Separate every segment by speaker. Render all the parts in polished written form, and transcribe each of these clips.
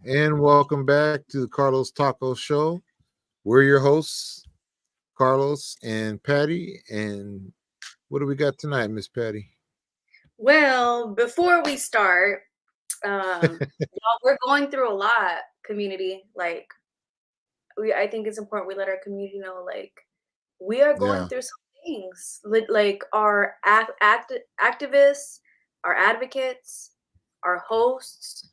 Speaker 1: And welcome back to the Carlos Taco Show. We're your hosts, Carlos and Patty. And what do we got tonight, Miss Patty?
Speaker 2: Well, before we start, we're going through a lot, community. Like, I think it's important we let our community know, like, we are going through some things. Like our activists, our advocates, our hosts,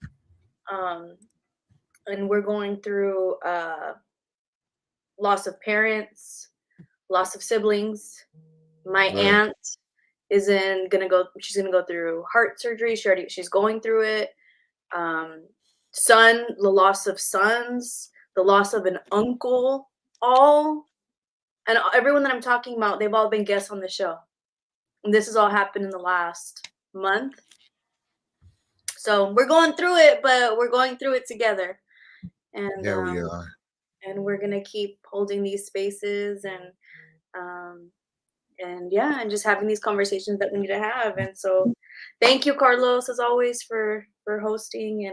Speaker 2: and we're going through loss of parents, loss of siblings. My aunt she's gonna go through heart surgery. She's going through it. The loss of sons, the loss of an uncle, and everyone that I'm talking about, they've all been guests on the show. And this has all happened in the last month. So we're going through it, but we're going through it together. And
Speaker 1: we are.
Speaker 2: And we're gonna keep holding these spaces and just having these conversations that we need to have. And so thank you, Carlos, as always, for hosting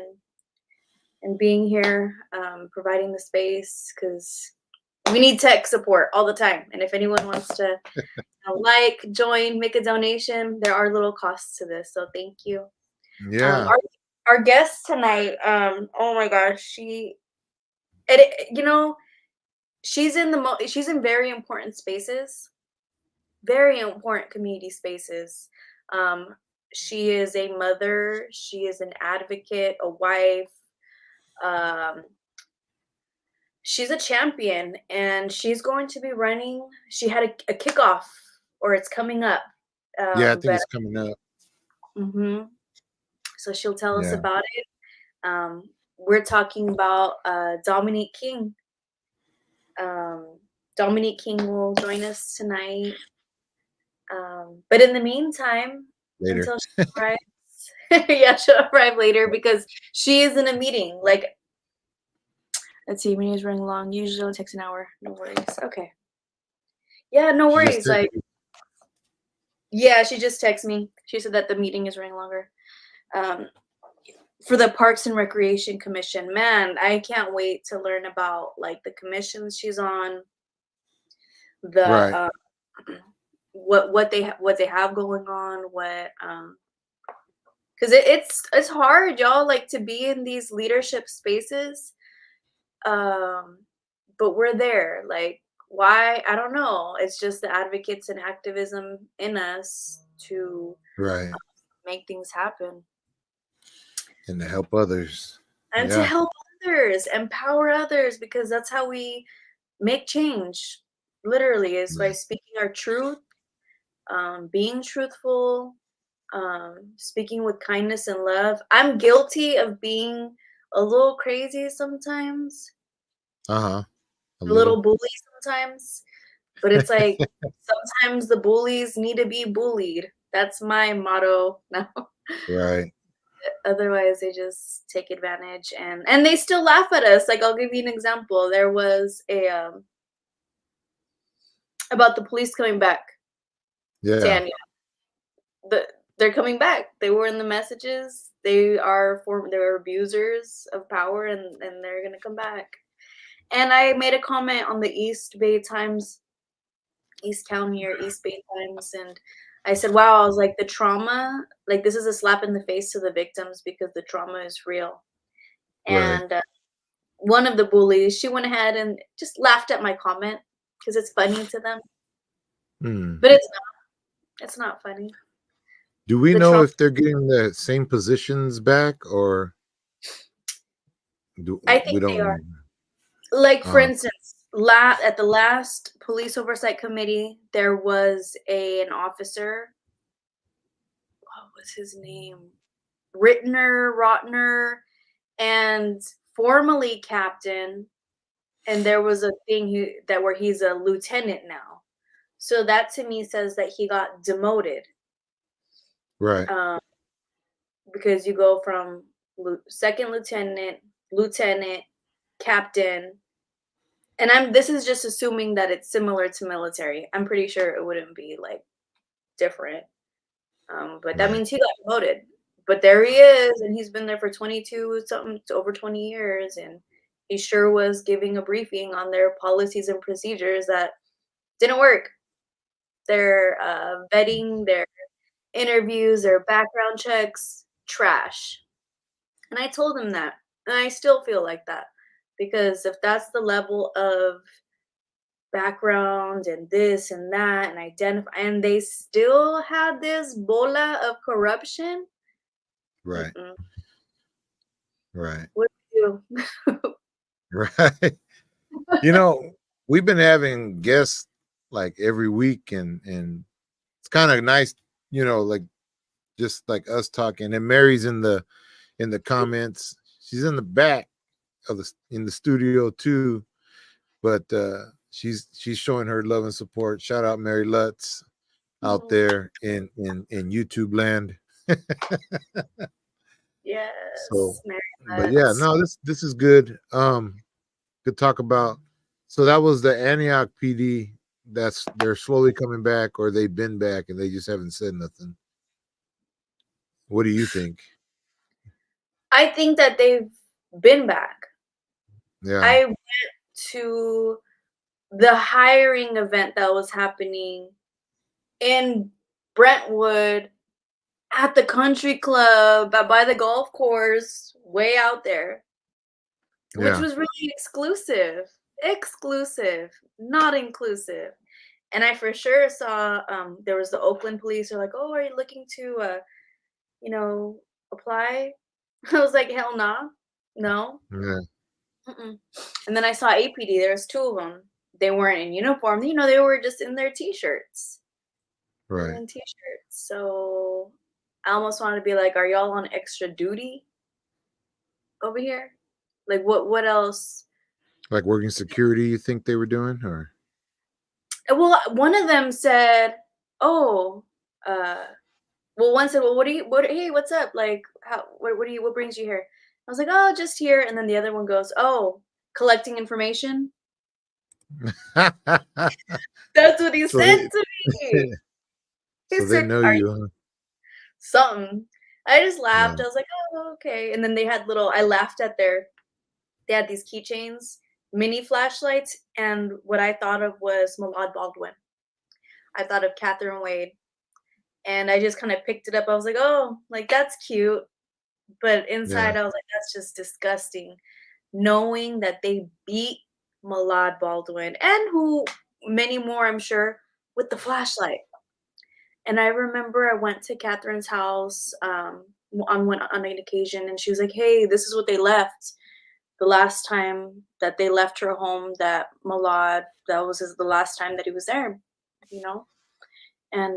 Speaker 2: and being here, providing the space, because we need tech support all the time. And if anyone wants to join, make a donation, there are little costs to this. So thank you.
Speaker 1: Yeah.
Speaker 2: Our guest tonight, oh my gosh, she's in very important spaces, very important community spaces. She is a mother, she is an advocate, a wife. She's a champion, and she's going to be running. She had a kickoff, or it's coming up.
Speaker 1: I think it's coming up.
Speaker 2: Mm-hmm. So she'll tell us about it. We're talking about Dominique King. Dominique King will join us tonight. But in the meantime,
Speaker 1: later.
Speaker 2: Until she arrives, she'll arrive later because she is in a meeting. Like, let's see, meeting is running long. Usually only takes an hour. No worries. Okay. Yeah, no worries. She just texted me. She said that the meeting is running longer. For the Parks and Recreation Commission, man, I can't wait to learn about like the commissions she's on. What they have going on. Because it's hard, y'all, like to be in these leadership spaces. But we're there. Like, why? I don't know. It's just the advocates and activism in us to make things happen.
Speaker 1: And to help others.
Speaker 2: And to help others, empower others, because that's how we make change. Literally, is by speaking our truth, being truthful, speaking with kindness and love. I'm guilty of being a little crazy sometimes.
Speaker 1: A
Speaker 2: little bully sometimes. But it's like sometimes the bullies need to be bullied. That's my motto now.
Speaker 1: Right.
Speaker 2: Otherwise they just take advantage and they still laugh at us. Like, I'll give you an example. There was about the police coming back. Tanya. They're coming back. They were in the messages. They're abusers of power, and they're gonna come back. And I made a comment on the East Bay Times, East County or East Bay Times, and I said, wow, I was like, the trauma, like this is a slap in the face to the victims because the trauma is real. And one of the bullies, she went ahead and just laughed at my comment because it's funny to them. But it's not funny.
Speaker 1: Do we know if they're getting the same positions back, or
Speaker 2: I think they are. Like, for instance, At the last police oversight committee, there was an officer. What was his name? Rotner, and formerly captain. And there was a thing where he's a lieutenant now. So that to me says that he got demoted.
Speaker 1: Right.
Speaker 2: Because you go from second lieutenant, captain, and this is just assuming that it's similar to military. I'm pretty sure it wouldn't be like different. But that means he got promoted. But there he is, and he's been there for 22 something to over 20 years, and he sure was giving a briefing on their policies and procedures that didn't work. Their vetting, their interviews, their background checks, trash. And I told him that, and I still feel like that, because if that's the level of background and this and that and identify, and they still had this bola of corruption.
Speaker 1: Right.
Speaker 2: Mm-mm.
Speaker 1: Right.
Speaker 2: What do you do?
Speaker 1: Right. You know, we've been having guests like every week, and it's kind of nice, you know, like just like us talking. And Mary's in the comments. She's in the back of in the studio too, but she's showing her love and support. Shout out Mary Lutz out there in YouTube land.
Speaker 2: Yes.
Speaker 1: So, but yeah, no, this is good. Good talk about. So that was the Antioch PD. They're slowly coming back, or they've been back and they just haven't said nothing. What do you think?
Speaker 2: I think that they've been back.
Speaker 1: Yeah.
Speaker 2: I went to the hiring event that was happening in Brentwood at the country club by the golf course, way out there, which was really exclusive, not inclusive. And I for sure saw there was the Oakland police. They're like, "Oh, are you looking to, apply?" I was like, "Hell nah, no."
Speaker 1: Yeah.
Speaker 2: Mm-mm. And then I saw APD. There's two of them. They weren't in uniform. They were just in their t-shirts.
Speaker 1: Right.
Speaker 2: In t-shirts. So I almost wanted to be like, "Are y'all on extra duty over here? Like, what else?"
Speaker 1: Like working security, you think they were doing, or?
Speaker 2: Well, one of them said, "Oh, well, one said, 'Well, hey, what's up? Like, what brings you here?'" I was like, "Oh, just here." And then the other one goes, "Oh, collecting information." That's what he said to me. He
Speaker 1: So they
Speaker 2: said,
Speaker 1: know
Speaker 2: "Are
Speaker 1: you,
Speaker 2: you
Speaker 1: huh?
Speaker 2: something?" I just
Speaker 1: Yeah.
Speaker 2: laughed. I was like, "Oh, okay." And then I laughed at they had these keychains, mini flashlights, and what I thought of was Malad Baldwin. I thought of Catherine Wade. And I just kind of picked it up. I was like, "Oh, like that's cute." But
Speaker 1: Yeah.
Speaker 2: inside I was like, "That's just disgusting." Knowing that they beat Malad Baldwin and who many more, I'm sure, with the flashlight. And I remember I went to Catherine's house on an occasion, and she was like, "Hey, this is what they left the last time that they left her home. That Malad, that was the last time that he was there, you know." And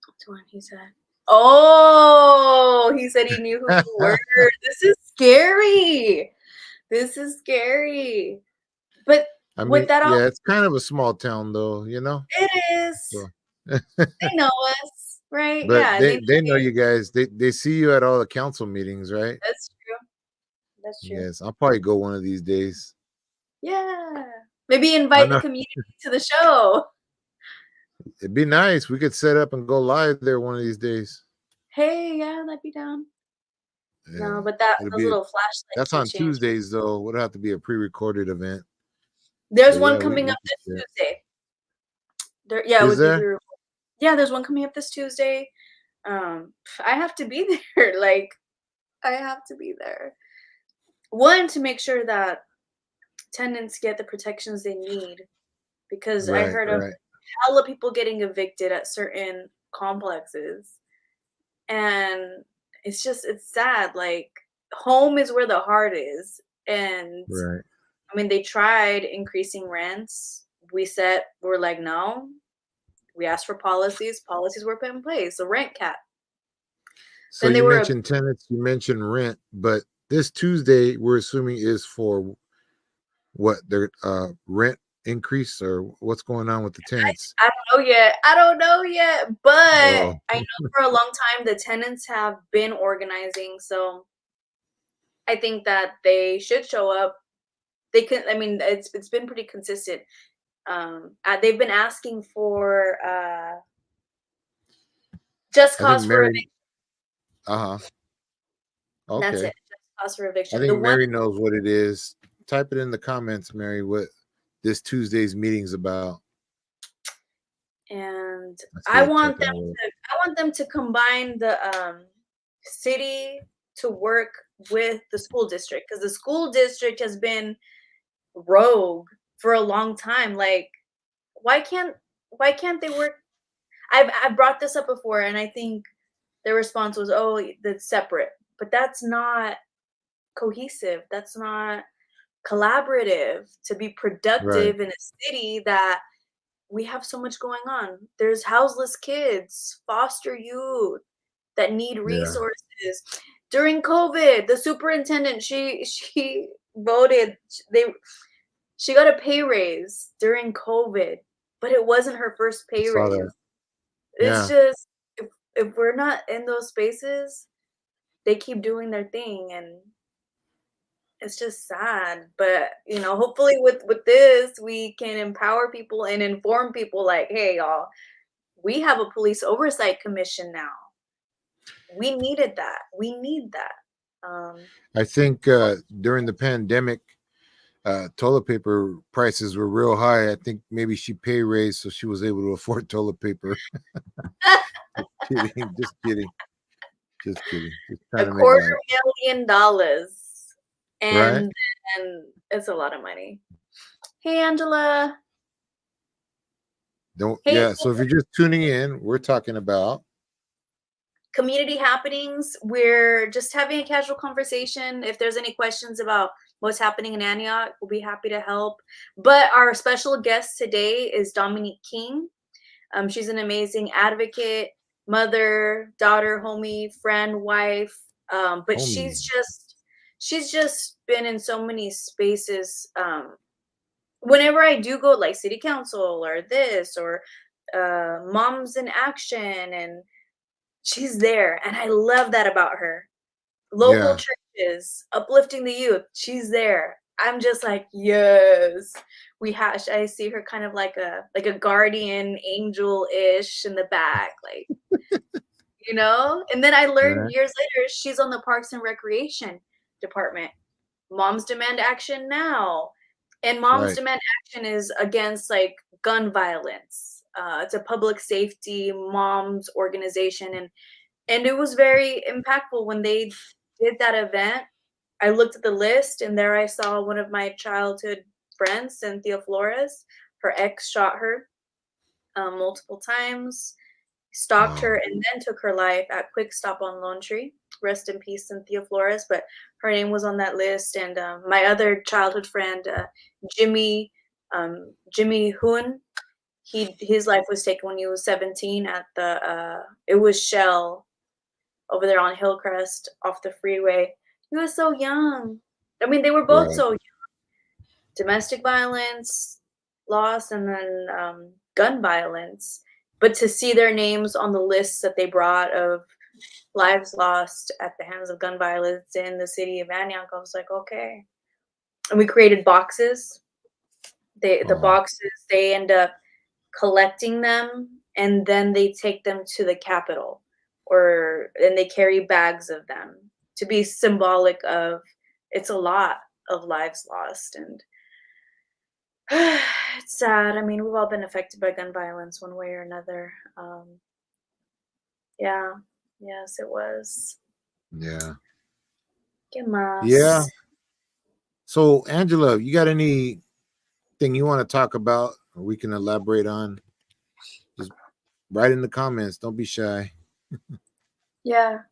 Speaker 2: what's the one he said? Oh, he said he knew who you were. This is scary. This is scary. But
Speaker 1: I
Speaker 2: with
Speaker 1: mean,
Speaker 2: that all,
Speaker 1: yeah, it's kind of a small town though, you know?
Speaker 2: it is.
Speaker 1: So
Speaker 2: They know us, right?
Speaker 1: but
Speaker 2: Yeah, and they
Speaker 1: they know you guys. They see you at all the council meetings, right?
Speaker 2: that's true. That's true.
Speaker 1: Yes, I'll probably go one of these days.
Speaker 2: Yeah. Maybe
Speaker 1: I
Speaker 2: invite the
Speaker 1: know.
Speaker 2: community to the show.
Speaker 1: It'd be nice. We could set up and go live there one of these days.
Speaker 2: Hey, yeah, that'd be down.
Speaker 1: Yeah.
Speaker 2: No, but
Speaker 1: It'll
Speaker 2: those
Speaker 1: be
Speaker 2: little flashlight
Speaker 1: that's on
Speaker 2: keychains.
Speaker 1: Tuesdays though. Would have to be a pre-recorded event.
Speaker 2: There's
Speaker 1: But
Speaker 2: one
Speaker 1: yeah,
Speaker 2: coming
Speaker 1: we
Speaker 2: up
Speaker 1: could
Speaker 2: this
Speaker 1: do that.
Speaker 2: Tuesday. Yeah, it
Speaker 1: Is
Speaker 2: would be
Speaker 1: there?
Speaker 2: yeah, there's one coming up this Tuesday. I have to be there. Like, I have to be there. One, to make sure that tenants get the protections they need, because I
Speaker 1: Right,
Speaker 2: heard of
Speaker 1: right.
Speaker 2: hella people getting evicted at certain complexes, and it's sad. Like, home is where the heart is, and
Speaker 1: Right.
Speaker 2: I mean, they tried increasing rents. We're like, no. We asked for policies. Policies were put in place. A rent cap.
Speaker 1: So
Speaker 2: Then they
Speaker 1: you
Speaker 2: were
Speaker 1: mentioned tenants, you mentioned rent, but this Tuesday we're assuming is for what, their rent increase, or what's going on with the tenants?
Speaker 2: I don't know yet. I don't know yet, but
Speaker 1: Oh,
Speaker 2: I know for a long time the tenants have been organizing, so I think that they should show up. They can. I mean, it's been pretty consistent. They've been asking for just
Speaker 1: I think
Speaker 2: cause for
Speaker 1: Mary.
Speaker 2: eviction.
Speaker 1: Uh-huh.
Speaker 2: That's
Speaker 1: Okay.
Speaker 2: it. Just cause for
Speaker 1: I
Speaker 2: eviction. The
Speaker 1: think
Speaker 2: one
Speaker 1: Mary knows what it is. Type it in the comments, Mary, what this Tuesday's meeting's about.
Speaker 2: and
Speaker 1: I see
Speaker 2: I
Speaker 1: her
Speaker 2: want
Speaker 1: typing
Speaker 2: them
Speaker 1: away.
Speaker 2: to. I want them to combine the city to work with the school district because the school district has been rogue for a long time. Like, why can't why can't they work? I brought this up before, and I think their response was, "Oh, that's separate," but that's not cohesive. That's not collaborative to be
Speaker 1: Right.
Speaker 2: productive in a city that we have so much going on. There's houseless kids, foster youth that need
Speaker 1: Yeah.
Speaker 2: resources. During COVID, the superintendent she voted they she got a pay raise during COVID, but it wasn't her first
Speaker 1: I
Speaker 2: pay
Speaker 1: saw that.
Speaker 2: raise. It's
Speaker 1: Yeah.
Speaker 2: just if we're not in those spaces, they keep doing their thing and it's just sad. But hopefully with this we can empower people and inform people like, hey y'all, we have a police oversight commission now. We needed that. We need that.
Speaker 1: I think during the pandemic, toilet paper prices were real high. I think maybe she pay raised so she was able to afford toilet paper. Kidding, just kidding, just kidding. Just
Speaker 2: a
Speaker 1: trying to make
Speaker 2: quarter
Speaker 1: light.
Speaker 2: million dollars.
Speaker 1: Right?
Speaker 2: And it's a lot of money. Hey Angela.
Speaker 1: Don't,
Speaker 2: Hey,
Speaker 1: yeah. So if you're just tuning in, we're talking about
Speaker 2: community happenings. We're just having a casual conversation. If there's any questions about what's happening in Antioch, we'll be happy to help. But our special guest today is Dominique King. She's an amazing advocate, mother, daughter, homie, friend, wife. But
Speaker 1: homie.
Speaker 2: she's just been in so many spaces. Whenever I do go like city council or this or moms in action, and she's there, and I love that about her. Local
Speaker 1: Yeah.
Speaker 2: churches, uplifting the youth, she's there. I'm just like, yes. I see her kind of like a guardian angel-ish in the back, and then I learned
Speaker 1: Right.
Speaker 2: years later she's on the Parks and Recreation department. Moms Demand Action Now. And Moms
Speaker 1: Right.
Speaker 2: Demand Action is against like gun violence. It's a public safety moms organization, and it was very impactful when they did that event. I looked at the list, and there I saw one of my childhood friends, Cynthia Flores. Her ex shot her multiple times, stalked her,
Speaker 1: Wow.
Speaker 2: and then took her life at Quick Stop on Lone Tree. Rest in peace, Cynthia Flores. But her name was on that list. And my other childhood friend, Jimmy, Jimmy Hoon, his life was taken when he was 17 at it was Shell over there on Hillcrest off the freeway. He was so young. I mean, they were both
Speaker 1: Right.
Speaker 2: so young. Domestic violence, loss, and then gun violence. But to see their names on the lists that they brought of lives lost at the hands of gun violence in the city of Antioch, I was like, okay. And we created boxes. The
Speaker 1: Oh,
Speaker 2: boxes, they end up collecting them, and then they take them to the Capitol, and they carry bags of them to be symbolic of, it's a lot of lives lost. And it's sad. I mean, we've all been affected by gun violence one way or another. Yeah. Yes, it was.
Speaker 1: yeah.
Speaker 2: ¿Qué
Speaker 1: Yeah.
Speaker 2: más?
Speaker 1: So Angela, you got anything you want to talk about or we can elaborate on? Just write in the comments. Don't be shy.
Speaker 2: Yeah.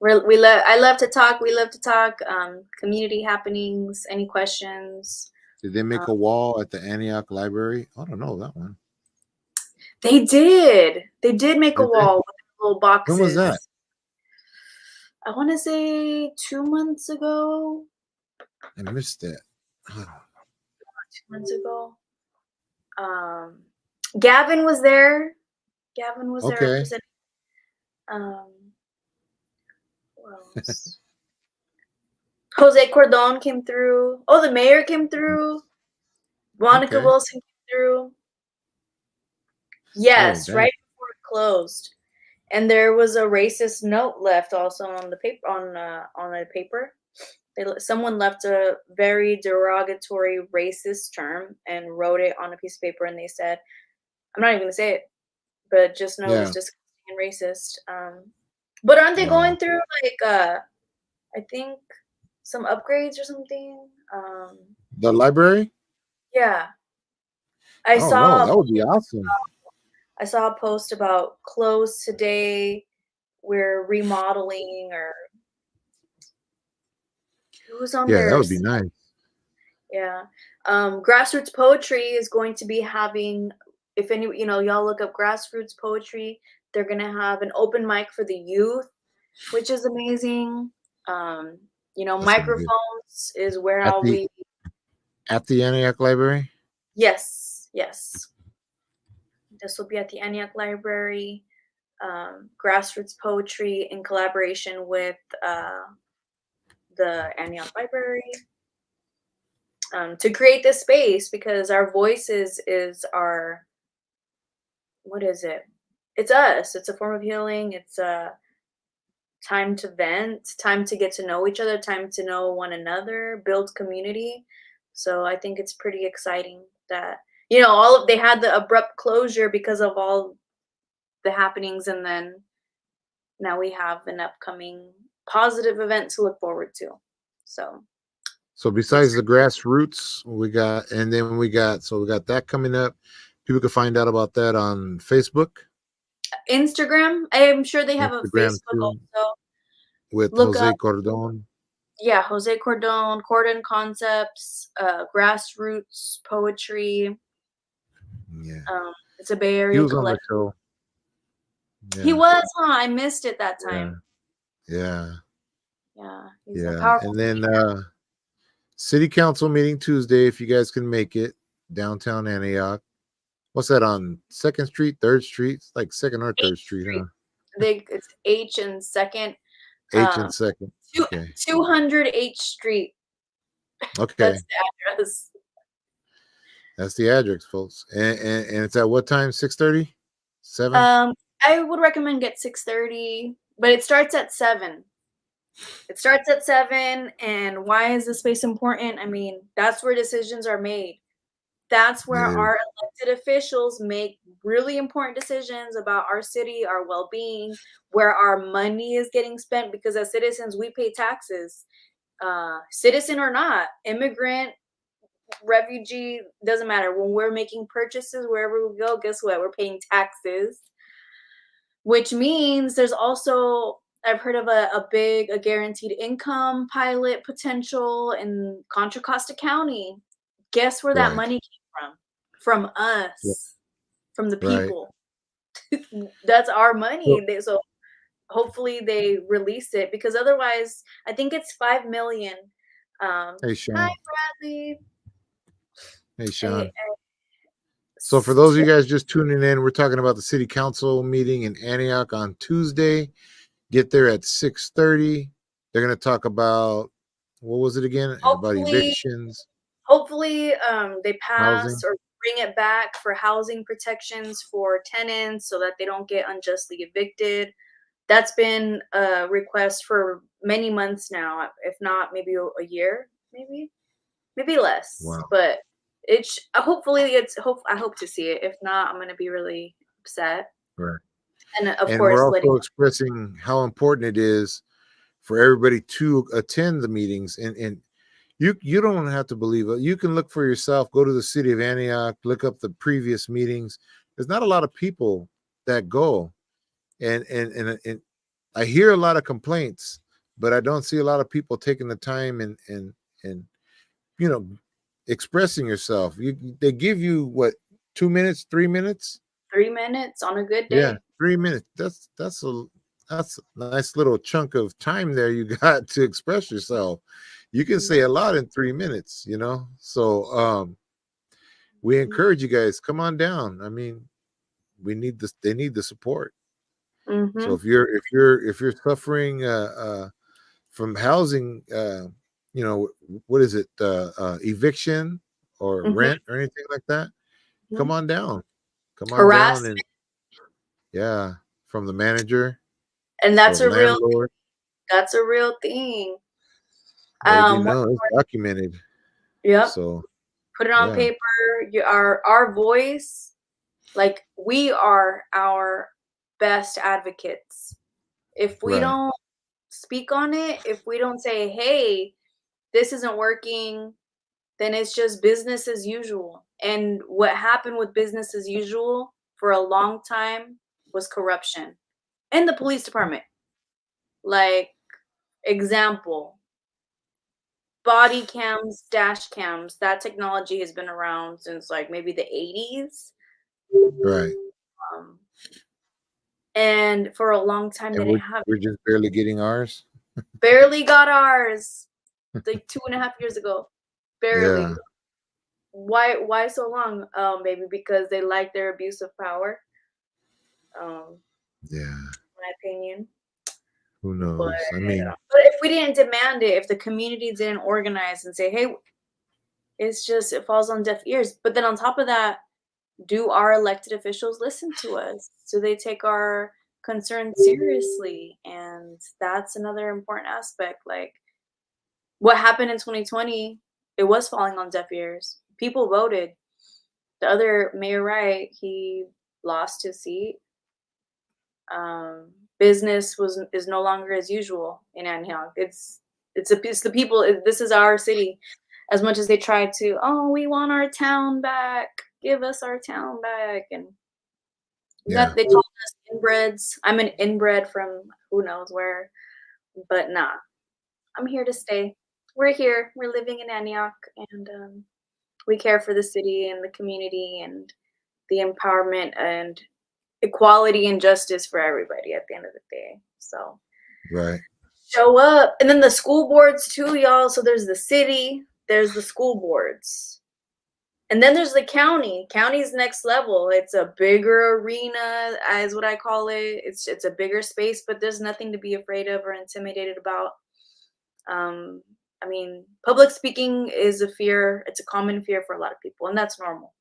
Speaker 2: I love to talk. We love to talk. Community happenings. Any questions?
Speaker 1: Did they make a wall at the Antioch Library? I don't know that one.
Speaker 2: They did. They did make a
Speaker 1: Did they?
Speaker 2: wall with little
Speaker 1: When was that?
Speaker 2: boxes. I want to say 2 months ago.
Speaker 1: I missed that.
Speaker 2: 2 months ago. Gavin was there. Gavin was there
Speaker 1: Okay.
Speaker 2: representing. Who else? Jose Cordon came through. Oh, the mayor came through. Monica
Speaker 1: Okay.
Speaker 2: Wilson came through. Yes,
Speaker 1: Oh,
Speaker 2: right before it closed. And there was a racist note left also on the paper on the paper. Someone left a very derogatory racist term and wrote it on a piece of paper, and they said, "I'm not even gonna say it, but just know it's
Speaker 1: yeah.
Speaker 2: disgusting and racist." But aren't they
Speaker 1: Wow.
Speaker 2: going through like I think some upgrades or something?
Speaker 1: The library?
Speaker 2: Yeah,
Speaker 1: I don't know. That would be awesome.
Speaker 2: I saw a post about closed today. We're remodeling, or it was on
Speaker 1: Yeah,
Speaker 2: their
Speaker 1: that would be nice.
Speaker 2: yeah. Grassroots Poetry is going to be having, if any, y'all look up Grassroots Poetry, they're gonna have an open mic for the youth, which is amazing.
Speaker 1: That's
Speaker 2: Microphones is where
Speaker 1: at the Antioch Library.
Speaker 2: yes. This will be at the Antioch Library. Grassroots Poetry in collaboration with the Antioch Library. To create this space, because our voices is our, what is it? It's us. It's a form of healing. It's a time to vent, time to get to know each other, time to know one another, build community. So I think it's pretty exciting that they had the abrupt closure because of all the happenings, and then now we have an upcoming positive event to look forward to.
Speaker 1: So besides the Grassroots, we got that coming up. People can find out about that on Facebook,
Speaker 2: Instagram. I'm sure they have a
Speaker 1: Instagram
Speaker 2: Facebook
Speaker 1: too,
Speaker 2: also.
Speaker 1: with
Speaker 2: Look
Speaker 1: Jose
Speaker 2: up,
Speaker 1: Cordon.
Speaker 2: yeah, Jose Cordon, Cordon Concepts, Grassroots Poetry.
Speaker 1: Yeah,
Speaker 2: It's a Bay
Speaker 1: he
Speaker 2: Area
Speaker 1: was on the
Speaker 2: collective.
Speaker 1: show.
Speaker 2: He
Speaker 1: Yeah,
Speaker 2: was, huh? I missed it that
Speaker 1: yeah,
Speaker 2: time.
Speaker 1: yeah,
Speaker 2: Yeah, he's a
Speaker 1: yeah.
Speaker 2: powerful.
Speaker 1: And then city council meeting Tuesday, if you guys can make it, downtown Antioch. What's that, on 2nd Street, 3rd Street? It's like 2nd or 3rd Street, huh?
Speaker 2: It's H and 2nd.
Speaker 1: H and 2nd. Okay.
Speaker 2: 200 H Street.
Speaker 1: Okay.
Speaker 2: That's the address.
Speaker 1: That's the address, folks. And it's at what time? 6:30? 7?
Speaker 2: I would recommend get 6:30, but it starts at 7. It starts at 7, and why is the space important? I mean, that's where decisions are made. That's where
Speaker 1: Yeah.
Speaker 2: our elected officials make really important decisions about our city, our well-being, where our money is getting spent, because as citizens, we pay taxes. Citizen or not, immigrant, refugee, doesn't matter. When we're making purchases, wherever we go, guess what? We're paying taxes, which means there's also, I've heard of a guaranteed income pilot potential in Contra Costa County. Guess where that
Speaker 1: Right.
Speaker 2: money came from? From us,
Speaker 1: Yeah.
Speaker 2: from the
Speaker 1: Right.
Speaker 2: people. That's our money.
Speaker 1: Well,
Speaker 2: So hopefully they release it, because otherwise, I think it's 5 million.
Speaker 1: hey, Sean.
Speaker 2: Hi, Bradley.
Speaker 1: Hey, Sean. So for those of you guys just tuning in, we're talking about the city council meeting in Antioch on Tuesday. Get there at 6:30. They're going to talk about, what was it again? About evictions.
Speaker 2: Hopefully, they pass
Speaker 1: Housing.
Speaker 2: or bring it back for housing protections for tenants so that they don't get unjustly evicted. That's been a request for many months now, if not maybe a year, maybe less.
Speaker 1: Wow.
Speaker 2: But hopefully I hope to see it. If not, I'm gonna be really upset.
Speaker 1: Right.
Speaker 2: And of
Speaker 1: And
Speaker 2: course,
Speaker 1: we're also expressing how important it is for everybody to attend the meetings. And you don't have to believe it. You can look for yourself, go to the city of Antioch, look up the previous meetings. There's not a lot of people that go. And I hear a lot of complaints, but I don't see a lot of people taking the time and you know, expressing yourself. They give you what, 2 minutes, 3 minutes?
Speaker 2: 3 minutes on a good
Speaker 1: Yeah,
Speaker 2: day.
Speaker 1: 3 minutes. That's a nice little chunk of time there you got to express yourself. You can say a lot in 3 minutes, you know. So we encourage you guys, come on down. I mean, we need this, they need the support. So
Speaker 2: Mm-hmm.
Speaker 1: if you're suffering from housing, what is it, eviction or
Speaker 2: Mm-hmm.
Speaker 1: rent or anything like that,
Speaker 2: Mm-hmm.
Speaker 1: come on down. Come on down, and
Speaker 2: Harassment,
Speaker 1: yeah, from the manager
Speaker 2: and
Speaker 1: or landlord,
Speaker 2: that's a real thing.
Speaker 1: let it be
Speaker 2: What,
Speaker 1: known, it's documented.
Speaker 2: yep.
Speaker 1: So
Speaker 2: Put it on
Speaker 1: yeah,
Speaker 2: paper. Our voice, like we are our best advocates. If we
Speaker 1: right,
Speaker 2: don't speak on it, if we don't say, "Hey, this isn't working," then it's just business as usual. And what happened with business as usual for a long time was corruption in the police department. Like, example, body cams, dash cams, that technology has been around since like maybe the 80s.
Speaker 1: right.
Speaker 2: Um, and for a long time, they
Speaker 1: And
Speaker 2: didn't
Speaker 1: we're
Speaker 2: have
Speaker 1: we're just barely getting ours.
Speaker 2: barely got ours like 2.5 years ago.
Speaker 1: Yeah,
Speaker 2: Barely. Why so long? Maybe because they like their abuse of power. Um,
Speaker 1: yeah.
Speaker 2: my opinion.
Speaker 1: Who
Speaker 2: But
Speaker 1: knows? I mean,
Speaker 2: but if we didn't demand it, if the community didn't organize and say, "Hey," it's just it falls on deaf ears. But then on top of that, do our elected officials listen to us? Do they take our concerns seriously? And that's another important aspect. Like what happened in 2020, it was falling on deaf ears. People voted. The other Mayor Wright, he lost his seat. Business is no longer as usual in Antioch. It's the people. This is our city. As much as they try to, oh, we want our town back. Give us our town back, and
Speaker 1: yeah,
Speaker 2: that they call us inbreds. I'm an inbred from who knows where, but nah, I'm here to stay. We're here. We're living in Antioch, and we care for the city and the community and the empowerment and equality and justice for everybody at the end of the day. So
Speaker 1: right,
Speaker 2: show up. And then the school boards too, y'all. So there's the city, there's the school boards. And then there's the county. County's next level. It's a bigger arena, is what I call it. It's a bigger space, but there's nothing to be afraid of or intimidated about. Um, I mean, public speaking is a fear. It's a common fear for a lot of people, and that's normal.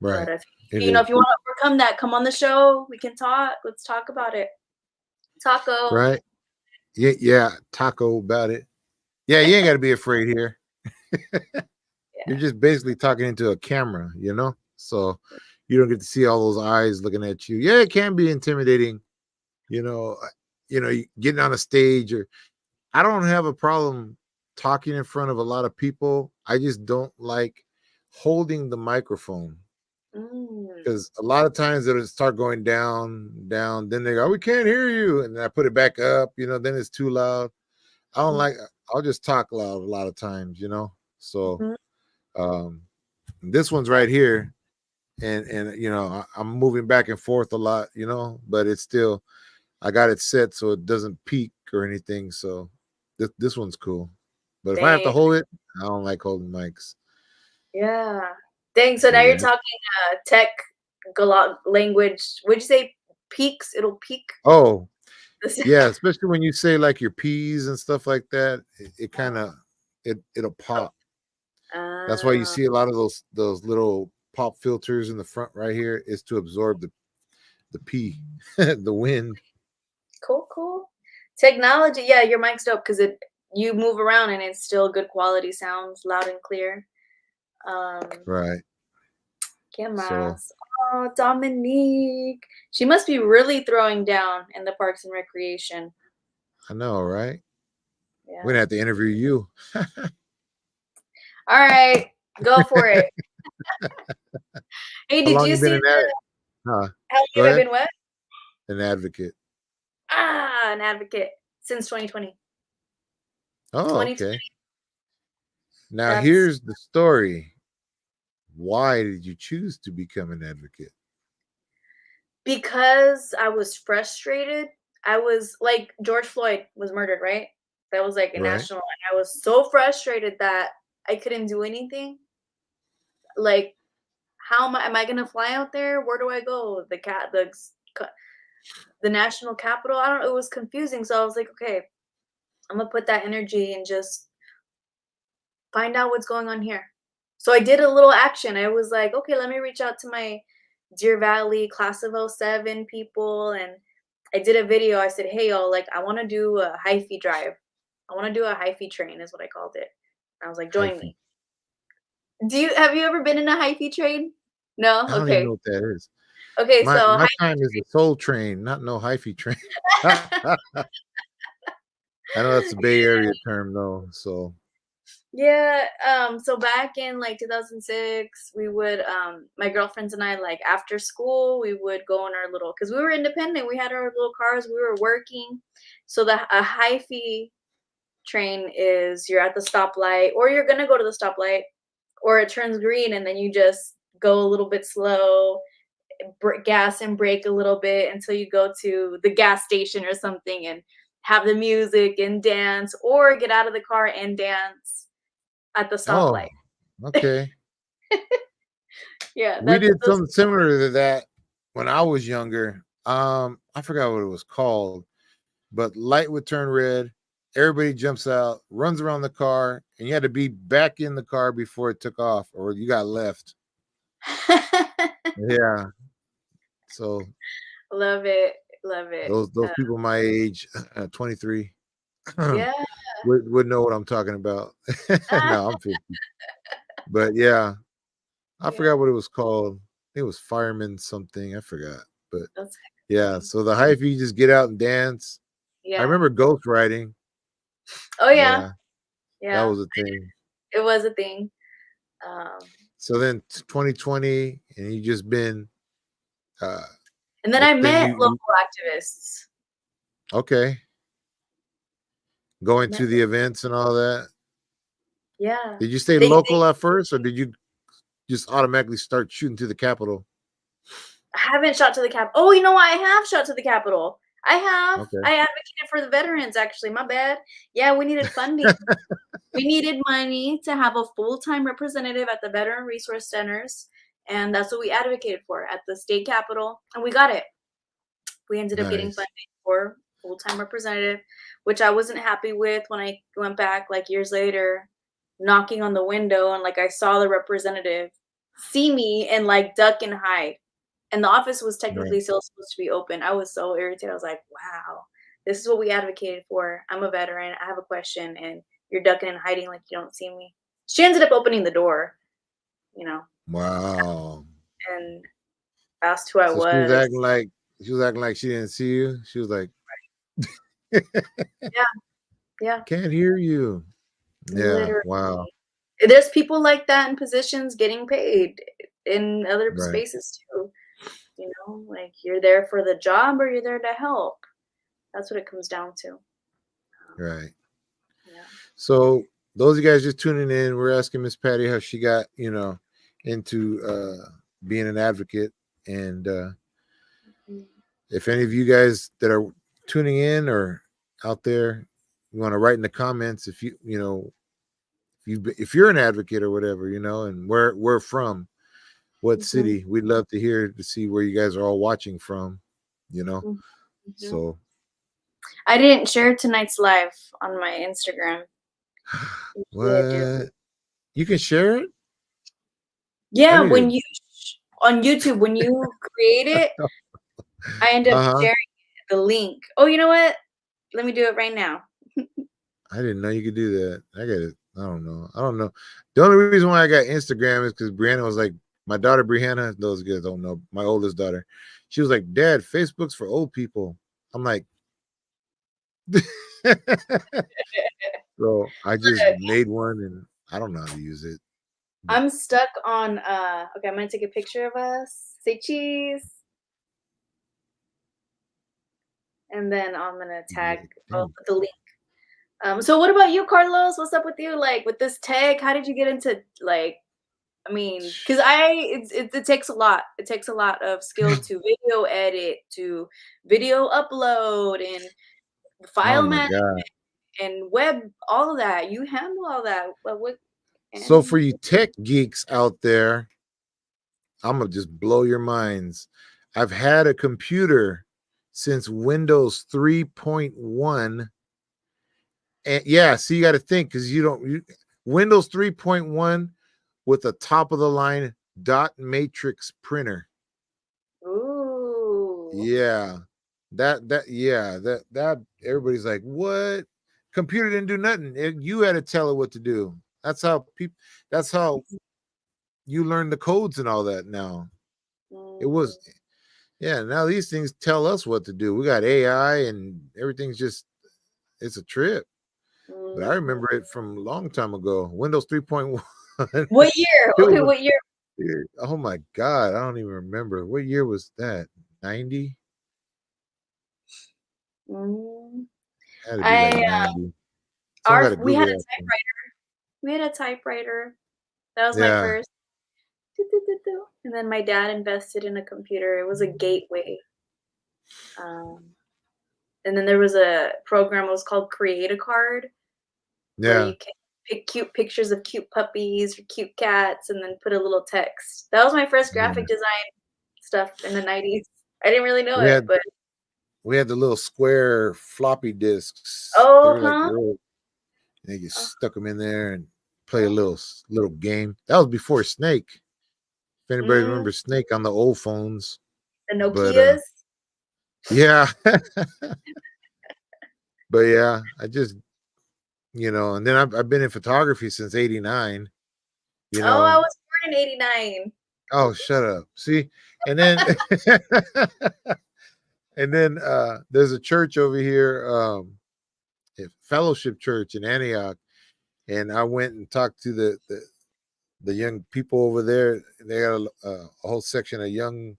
Speaker 2: But
Speaker 1: right.
Speaker 2: if
Speaker 1: It
Speaker 2: you know,
Speaker 1: is
Speaker 2: if you want to overcome that, come on the show. We can talk. Let's talk about it. Taco.
Speaker 1: right. Yeah, yeah. Taco about it. Yeah, you ain't got to be afraid here. You're
Speaker 2: Yeah.
Speaker 1: just basically talking into a camera, you know? So you don't get to see all those eyes looking at you. Yeah, it can be intimidating, you know, getting on a stage, or I don't have a problem talking in front of a lot of people. I just don't like holding the microphone,
Speaker 2: Mm.
Speaker 1: because a lot of times it'll start going down, down. Then they go, "We can't hear you," and then I put it back up. Then it's too loud. I don't
Speaker 2: Mhm.
Speaker 1: like. I'll just talk loud a lot of times, So
Speaker 2: Mhm.
Speaker 1: um, this one's right here, and I'm moving back and forth a lot, but it's still, I got it set so it doesn't peak or anything. So this one's cool. But if I have to
Speaker 2: Dang.
Speaker 1: hold it, I don't like holding mics.
Speaker 2: Yeah. Dang. So
Speaker 1: So
Speaker 2: now you're
Speaker 1: yeah.
Speaker 2: talking tech language. Would you say peaks? It'll peak.
Speaker 1: Oh,
Speaker 2: This-
Speaker 1: yeah, especially when you say like your P's and stuff like that, it kind of it'll pop. That's why you
Speaker 2: Ah,
Speaker 1: see a lot of those little pop filters in the front right here, is to absorb the P, the wind.
Speaker 2: cool, cool. Technology. Yeah, your mic's dope because you move around and it's still good quality sounds, loud and clear. Um,
Speaker 1: Right.
Speaker 2: ¿Qué
Speaker 1: So
Speaker 2: más? Oh, Dominique. She must be really throwing down in the Parks and Recreation.
Speaker 1: I know, right? We're
Speaker 2: Yeah.
Speaker 1: gonna have to interview you.
Speaker 2: All right, go for it. Hey,
Speaker 1: How
Speaker 2: did
Speaker 1: long
Speaker 2: you
Speaker 1: you been
Speaker 2: see
Speaker 1: in that?
Speaker 2: the
Speaker 1: Huh?
Speaker 2: how
Speaker 1: Go
Speaker 2: long have I
Speaker 1: ahead.
Speaker 2: been what?
Speaker 1: An advocate.
Speaker 2: an advocate since 2020.
Speaker 1: Oh,
Speaker 2: 2020.
Speaker 1: okay. Now
Speaker 2: That's
Speaker 1: here's the story. Why did you choose to become an advocate?
Speaker 2: because I was frustrated. I was like George Floyd was murdered, right? That was like a
Speaker 1: Right.
Speaker 2: national, and I was so frustrated that I couldn't do anything. Like, how am I gonna fly out there? Where do I go? The national capital. I don't know. It was confusing. So I was like, okay, I'm gonna put that energy and just find out what's going on here. So I did a little action. I was like, okay, let me reach out to my Deer Valley class of '07 people, and I did a video. I said, hey y'all, like I want to do a hyphy drive. I want to do a hyphy train is what I called it. I was like, join
Speaker 1: Hyphy.
Speaker 2: me. Have you ever been in a hyphy train? No?
Speaker 1: I don't even
Speaker 2: Okay.
Speaker 1: know what that is.
Speaker 2: Okay, so
Speaker 1: My time is a soul train, not no hyphy train. I know that's a Bay Area term though. So
Speaker 2: yeah, so back in like 2006, we would my girlfriends and I, like after school, we would go on our little, because we were independent, we had our little cars, we were working. So a high fee train is you're at the stoplight, or you're gonna go to the stoplight, or it turns green and then you just go a little bit slow, gas and brake a little bit until you go to the gas station or something and have the music and dance, or get out of the car and dance at the
Speaker 1: oh,
Speaker 2: stoplight.
Speaker 1: okay.
Speaker 2: Yeah,
Speaker 1: We
Speaker 2: that's
Speaker 1: did
Speaker 2: those.
Speaker 1: something similar to that when I was younger. I forgot what it was called, but light would turn red. Everybody jumps out, runs around the car, and you had to be back in the car before it took off, or you got left. Yeah. So
Speaker 2: Love it, love it.
Speaker 1: those people my age, 23,
Speaker 2: Yeah.
Speaker 1: would know what I'm talking about. No, I'm 50. But yeah, I
Speaker 2: Yeah,
Speaker 1: forgot what it was called. It was fireman something. I forgot. But
Speaker 2: that's
Speaker 1: yeah,
Speaker 2: crazy.
Speaker 1: so the hype you just get out and dance. I
Speaker 2: Yeah.
Speaker 1: remember ghost riding.
Speaker 2: Oh, yeah,
Speaker 1: Yeah, that
Speaker 2: yeah,
Speaker 1: was a thing.
Speaker 2: it was a thing. Um,
Speaker 1: So then 2020, and you just been uh
Speaker 2: and then
Speaker 1: but
Speaker 2: I
Speaker 1: then
Speaker 2: met
Speaker 1: you
Speaker 2: local activists.
Speaker 1: okay, going to
Speaker 2: Met
Speaker 1: the events and all that.
Speaker 2: Yeah.
Speaker 1: Did you stay
Speaker 2: They
Speaker 1: local at first, or did you just automatically start shooting to the Capitol?
Speaker 2: I haven't shot to the cap Oh, you know what? I have shot to the Capitol. I have.
Speaker 1: Okay.
Speaker 2: I advocated for the veterans, actually, my bad. Yeah, we needed funding. We needed money to have a full-time representative at the Veteran Resource Centers, and that's what we advocated for at the state capitol, and we got it. We ended up getting
Speaker 1: Nice.
Speaker 2: funding for full-time representative, which I wasn't happy with when I went back like years later, knocking on the window, and like I saw the representative see me and like duck and hide. And the office was
Speaker 1: Right.
Speaker 2: technically still supposed to be open. I was so irritated. I was like, wow, this is what we advocated for. I'm a veteran. I have a question, and you're ducking and hiding like you don't see me. She ended up opening the door, you know,
Speaker 1: Wow.
Speaker 2: and asked who I
Speaker 1: So
Speaker 2: was.
Speaker 1: she was acting like she didn't see you. She was like,
Speaker 2: Yeah, yeah,
Speaker 1: can't hear you. Yeah.
Speaker 2: literally.
Speaker 1: Wow.
Speaker 2: There's people like that in positions getting paid in other
Speaker 1: Right.
Speaker 2: spaces too. Like you're there for the job or you're there to help. That's what it comes down to.
Speaker 1: Right.
Speaker 2: Yeah.
Speaker 1: So those of you guys just tuning in, we're asking Miss Patty how she got, into being an advocate. And
Speaker 2: Mm.
Speaker 1: if any of you guys that are tuning in or out there, you want to write in the comments if if you're an advocate or whatever, and where we're from, what
Speaker 2: Mhm.
Speaker 1: city, we'd love to hear to see where you guys are all watching from, you know.
Speaker 2: Mhm. Mhm.
Speaker 1: So
Speaker 2: I didn't share tonight's live on my Instagram. Usually I do.
Speaker 1: what, you can share it? I
Speaker 2: Yeah,
Speaker 1: need
Speaker 2: when
Speaker 1: to
Speaker 2: you on YouTube, when you create it, I end up
Speaker 1: uh-huh.
Speaker 2: sharing the link. Oh, you know what? Let me do it right now.
Speaker 1: I didn't know you could do that. I got it. I don't know. I don't know. The only reason why I got Instagram is because Brianna was like, my daughter Brianna, those guys don't know, my oldest daughter. She was like, Dad, Facebook's for old people. I'm like, so I just
Speaker 2: Look,
Speaker 1: made one and I don't know how to use it. But
Speaker 2: I'm stuck on okay, I'm gonna take a picture of us. Say cheese. and then I'm gonna tag.
Speaker 1: Like,
Speaker 2: I'll
Speaker 1: dang.
Speaker 2: put the link. So what about you, Carlos? What's up with you? Like with this tech, how did you get into like? I mean, because it takes a lot. It takes a lot of skill to video edit, to video upload, and
Speaker 1: Oh
Speaker 2: file
Speaker 1: my
Speaker 2: management
Speaker 1: God.
Speaker 2: and web, all of that. You handle all that. What
Speaker 1: So
Speaker 2: and
Speaker 1: for you tech geeks out there, I'm gonna just blow your minds. I've had a computer since Windows 3.1. And yeah, so you got to think because Windows 3.1 with a top of the line dot matrix printer.
Speaker 2: ooh.
Speaker 1: Yeah. That everybody's like, what? Computer didn't do nothing. You had to tell it what to do. That's how you learn the codes and all that now. It
Speaker 2: Mm,
Speaker 1: was Yeah, now these things tell us what to do. We got AI and everything's just it's a trip. But I
Speaker 2: mhm.
Speaker 1: remember it from a long time ago. Windows 3.1.
Speaker 2: What year?
Speaker 1: It
Speaker 2: Okay,
Speaker 1: was
Speaker 2: what year?
Speaker 1: oh my God, I don't even remember. What year was that? 90?
Speaker 2: Mm,
Speaker 1: Had to be like
Speaker 2: I
Speaker 1: 90. Someone got
Speaker 2: our
Speaker 1: to
Speaker 2: we had
Speaker 1: Google
Speaker 2: a
Speaker 1: that for me.
Speaker 2: typewriter. We had a typewriter. That was my
Speaker 1: Yeah.
Speaker 2: first. Doo, doo, doo, doo. And then my dad invested in a computer. It was a Gateway. Um, and then there was a program. It was called Create a Card, where
Speaker 1: Yeah.
Speaker 2: you can pick cute pictures of cute puppies or cute cats, and then put a little text. That was my first
Speaker 1: Yeah.
Speaker 2: graphic design stuff in the '90s. I didn't really know
Speaker 1: We
Speaker 2: it,
Speaker 1: had
Speaker 2: but
Speaker 1: we had the little square floppy disks. They
Speaker 2: oh,
Speaker 1: were like
Speaker 2: huh?
Speaker 1: real. They just
Speaker 2: Uh,
Speaker 1: stuck them in there and play a
Speaker 2: uh,
Speaker 1: little game. That was before Snake. If anybody
Speaker 2: mm,
Speaker 1: remembers Snake on the old phones.
Speaker 2: the
Speaker 1: But
Speaker 2: Nokias.
Speaker 1: yeah. But yeah, I just and then I've been in photography since '89. You
Speaker 2: Oh, I
Speaker 1: know,
Speaker 2: was born in '89.
Speaker 1: oh, shut up. See, and then and then there's a church over here, a Fellowship Church in Antioch, and I went and talked to the young people over there. They got a whole section of young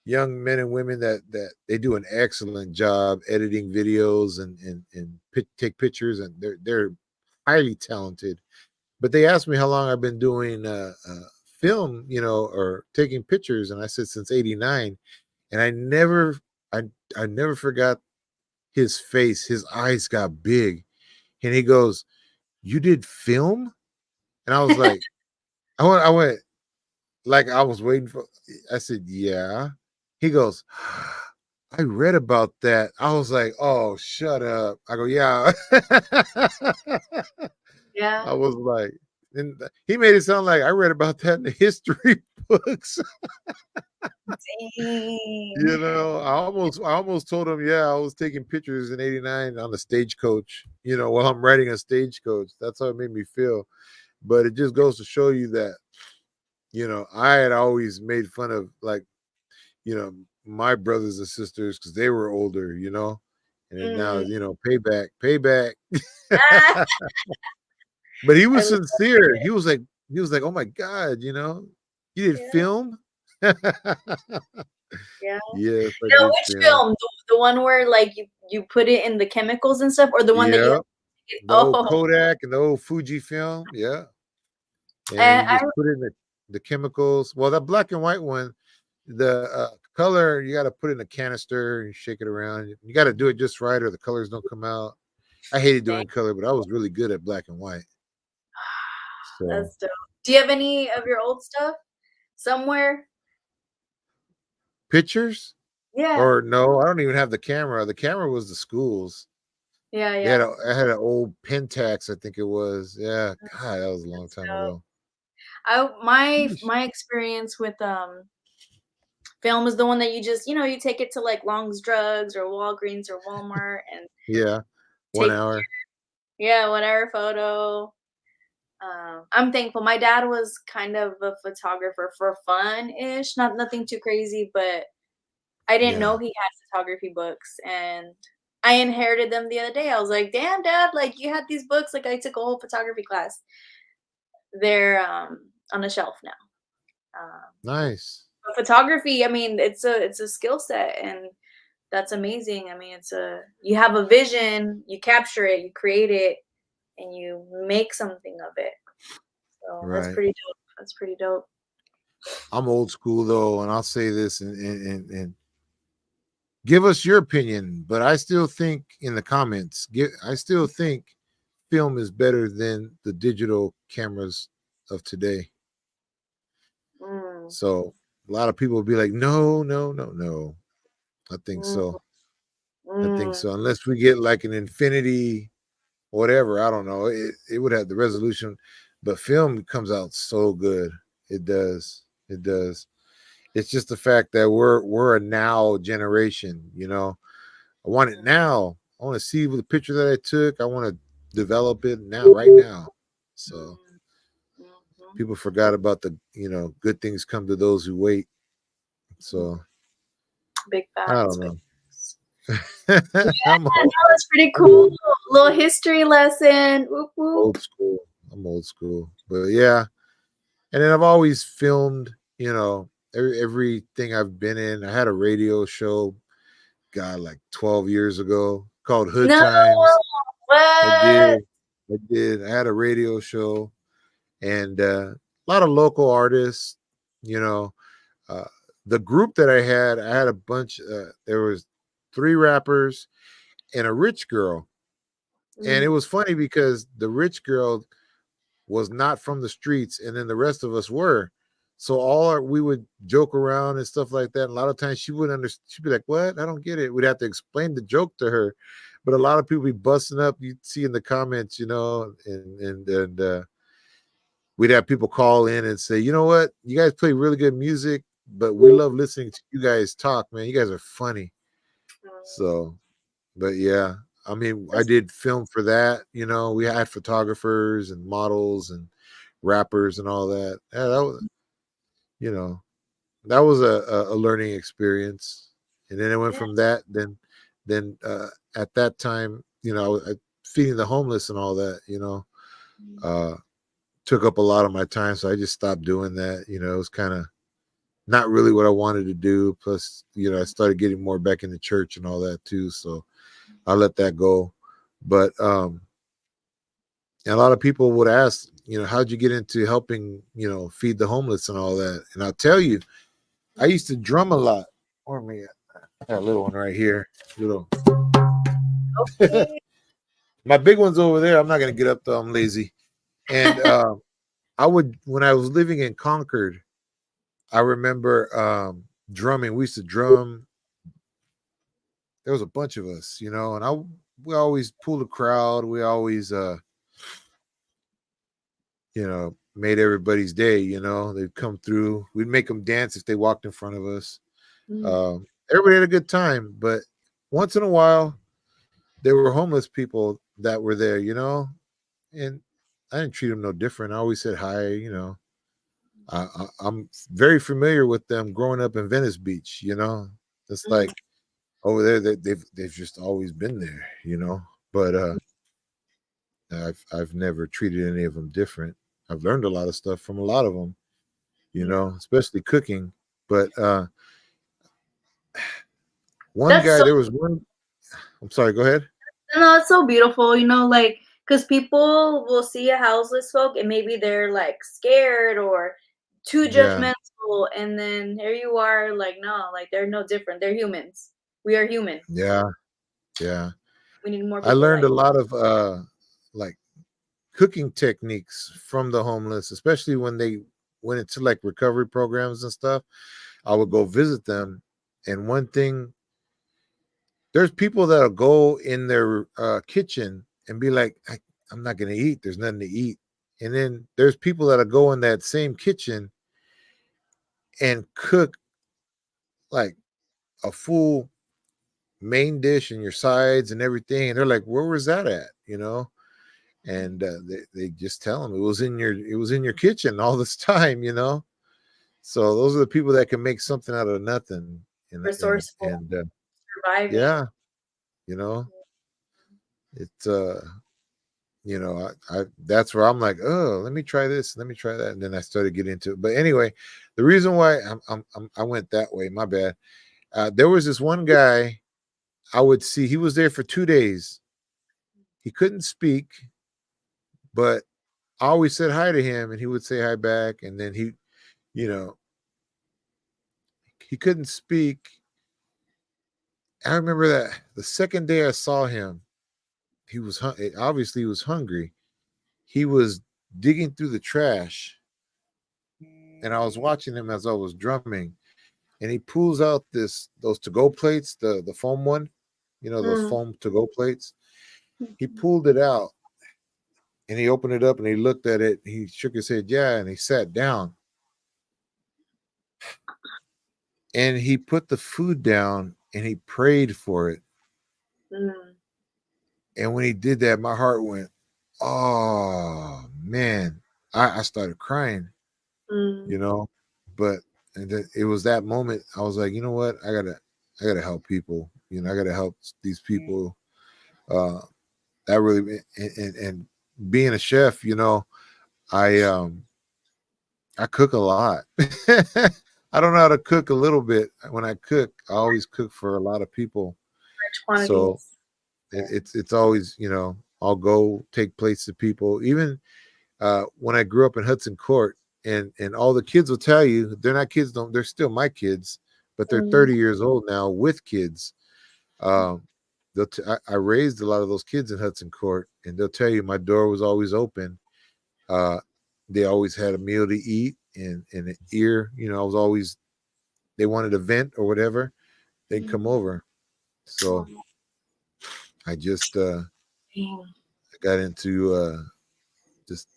Speaker 1: men and women that they do an excellent job editing videos and take pictures, and they're highly talented. But they asked me how long I've been doing film, or taking pictures, and I said since '89, and I I never forgot his face. His eyes got big, and he goes, "You did film?" And I was like, I went like I was waiting for. I said, "Yeah." He goes, "I read about that." I was like, "Oh, shut up." I go, "Yeah."
Speaker 2: Yeah.
Speaker 1: I was like, and he made it sound like I read about that in the history books.
Speaker 2: Dang.
Speaker 1: I almost told him, yeah, I was taking pictures in '89 on the stagecoach, while I'm riding a stagecoach. That's how it made me feel. But it just goes to show you that, I had always made fun of like, you know, my brothers and sisters because they were older, and then now,
Speaker 2: Mm.
Speaker 1: payback.
Speaker 2: Ah,
Speaker 1: But he
Speaker 2: I
Speaker 1: was
Speaker 2: love
Speaker 1: sincere.
Speaker 2: it.
Speaker 1: He was like, "Oh my God, you did
Speaker 2: Yeah,
Speaker 1: film?"
Speaker 2: yeah.
Speaker 1: Yes, I
Speaker 2: Now,
Speaker 1: did
Speaker 2: which
Speaker 1: film.
Speaker 2: film? The one where like you put it in the chemicals and stuff, or the one that you
Speaker 1: Yeah,
Speaker 2: have to get,
Speaker 1: the old
Speaker 2: oh,
Speaker 1: Kodak and the old Fuji film. Yeah, and then
Speaker 2: and
Speaker 1: you just put in the chemicals. Well, that black and white one, the color you got to put in a canister and shake it around. You got to do it just right, or the colors don't come out. I hated
Speaker 2: dang,
Speaker 1: doing color, but I was really good at black and white. So
Speaker 2: that's dope. Do you have any of your old stuff somewhere?
Speaker 1: pictures,
Speaker 2: Yeah,
Speaker 1: or no, I don't even have the camera. The camera was the school's.
Speaker 2: yeah,
Speaker 1: They had
Speaker 2: yeah.
Speaker 1: I had an old Pentax, I think it was. Yeah,
Speaker 2: That's,
Speaker 1: God, that was a long
Speaker 2: that's
Speaker 1: time
Speaker 2: dope.
Speaker 1: ago.
Speaker 2: I my
Speaker 1: Yeesh.
Speaker 2: my experience with film is the one that you take it to like Long's Drugs or Walgreens or Walmart and
Speaker 1: Yeah, one
Speaker 2: take
Speaker 1: hour.
Speaker 2: yeah whatever photo. I'm thankful. My dad was kind of a photographer for fun-ish, not nothing too crazy, but I didn't know
Speaker 1: Yeah,
Speaker 2: he had photography books, and I inherited them the other day. I was like, "Damn, dad! Like you had these books. Like I took a whole photography class. They're on a shelf now." Um,
Speaker 1: nice.
Speaker 2: but photography, I mean, it's a skill set, and that's amazing. I mean, you have a vision, you capture it, you create it, and you make something of it. So that's
Speaker 1: Right.
Speaker 2: pretty dope. That's pretty dope.
Speaker 1: I'm old school though, and I'll say this and give us your opinion, but I still think in the comments, I still think film is better than the digital cameras of today.
Speaker 2: Mm,
Speaker 1: So a lot of people will be like, no, no, no, no. I think
Speaker 2: mm,
Speaker 1: so. I think
Speaker 2: mm.
Speaker 1: so. Unless we get like an infinity, whatever, I don't know. It would have the resolution, but film comes out so good. It does. It does. It's just the fact that we're a now generation, you know. I want it now. I want to see the picture that I took. I want to develop it now, right now. So
Speaker 2: Mhm.
Speaker 1: people forgot about the, good things come to those who wait. So
Speaker 2: Big
Speaker 1: I
Speaker 2: facts,
Speaker 1: don't
Speaker 2: big
Speaker 1: know.
Speaker 2: facts.
Speaker 1: I'm
Speaker 2: Yeah, that was pretty cool. Little history lesson. Whoop whoop.
Speaker 1: old school. I'm old school. But yeah. And then I've always filmed, everything I've been in. I had a radio show, God, like 12 years ago called Hood
Speaker 2: No,
Speaker 1: Times. I did.
Speaker 2: what?
Speaker 1: I did. I had a radio show and a lot of local artists, you know. Uh, the group that I had a bunch, there was 3 rappers and a rich girl. And it
Speaker 2: Mm,
Speaker 1: was funny because the rich girl was not from the streets, and then the rest of us were. So we would joke around and stuff like that. And a lot of times she wouldn't understand. She'd be like, "What? I don't get it." We'd have to explain the joke to her. But a lot of people be busting up. You'd see in the comments, and we'd have people call in and say, "You know what? You guys play really good music, but we love listening to you guys talk, man. You guys are funny."
Speaker 2: mm.
Speaker 1: So, but yeah, I mean, I
Speaker 2: That's
Speaker 1: did film for that. We had photographers and models and rappers and all that. Yeah, you know, that was a learning experience. And then it went
Speaker 2: yeah.
Speaker 1: from that. Then at that time, feeding the homeless and all that. Uh, took up a lot of my time, so I just stopped doing that. It was kind of not really what I wanted to do. Plus, I started getting more back into church and all that too. So I let that go. But and a lot of people would ask, how'd you get into helping, feed the homeless and all that? And I'll tell you, I used to drum a lot. Where am I at? I got a little one right here. Little.
Speaker 2: Okay.
Speaker 1: My big one's over there. I'm not gonna get up though. I'm lazy. And I would when I was living in Concord, I remember drumming. We used to drum. There was a bunch of us, and we always pulled a crowd. We always made everybody's day. They'd come through. We'd make them dance if they walked in front of us.
Speaker 2: Mm,
Speaker 1: Everybody had a good time, but once in a while, there were homeless people that were there, and I didn't treat them no different. I always said hi, I'm very familiar with them growing up in Venice Beach, It's
Speaker 2: mm.
Speaker 1: like over there that they've just always been there, But I've never treated any of them different. I've learned a lot of stuff from a lot of them,
Speaker 2: Yeah.
Speaker 1: especially cooking. But one
Speaker 2: That's
Speaker 1: guy,
Speaker 2: so
Speaker 1: there was one. I'm sorry. Go ahead.
Speaker 2: no, it's so beautiful, like, because people will see a houseless folk and maybe they're like scared or too
Speaker 1: Yeah,
Speaker 2: judgmental, and then here you are, like, no, like they're no different. They're humans. We are human.
Speaker 1: yeah, yeah.
Speaker 2: We need more
Speaker 1: I
Speaker 2: people
Speaker 1: learned
Speaker 2: like
Speaker 1: a lot of like cooking techniques from the homeless, especially when they went into like recovery programs and stuff. I would go visit them, and one thing, there's people that'll go in their kitchen and be like, I'm not gonna eat. There's nothing to eat. And then there's people that'll go in that same kitchen and cook like a full main dish and your sides and everything. And they're like, where was that at? And they just tell them it was in your kitchen all this time. So those are the people that can make something out of nothing.
Speaker 2: resourceful,
Speaker 1: And
Speaker 2: surviving.
Speaker 1: yeah, you know, it's I that's where I'm like, oh, let me try this, let me try that, and then I started getting into it. But anyway, the reason why I went that way, my bad. There was this one guy. I would see he was there for 2 days. He couldn't speak, but I always said hi to him and he would say hi back. And then he, you know, he couldn't speak. I remember that the second day I saw him, he was obviously he was hungry. He was digging through the trash, and I was watching him as I was drumming, and he pulls out those to-go plates, the foam one, those foam to-go plates. He pulled it out, and he opened it up, and he looked at it. He shook his head, yeah, and he sat down. And he put the food down, and he prayed for it. And when he did that, my heart went, oh, man. I started crying, but it was that moment. I was like, you know what? I gotta help people. I gotta help these people. That really, and being a chef, I cook a lot. I don't know how to cook a little bit. When I cook, I always cook for a lot of people. So it's always, I'll go take plates to people. Even when I grew up in Hudson Court, and all the kids will tell you they're not kids, they're still my kids, but they're 30 years old now with kids. I raised a lot of those kids in Hudson Court, and they'll tell you my door was always open. They always had a meal to eat and an ear. I was always, they wanted a vent or whatever, they'd come over. So I just I got into just,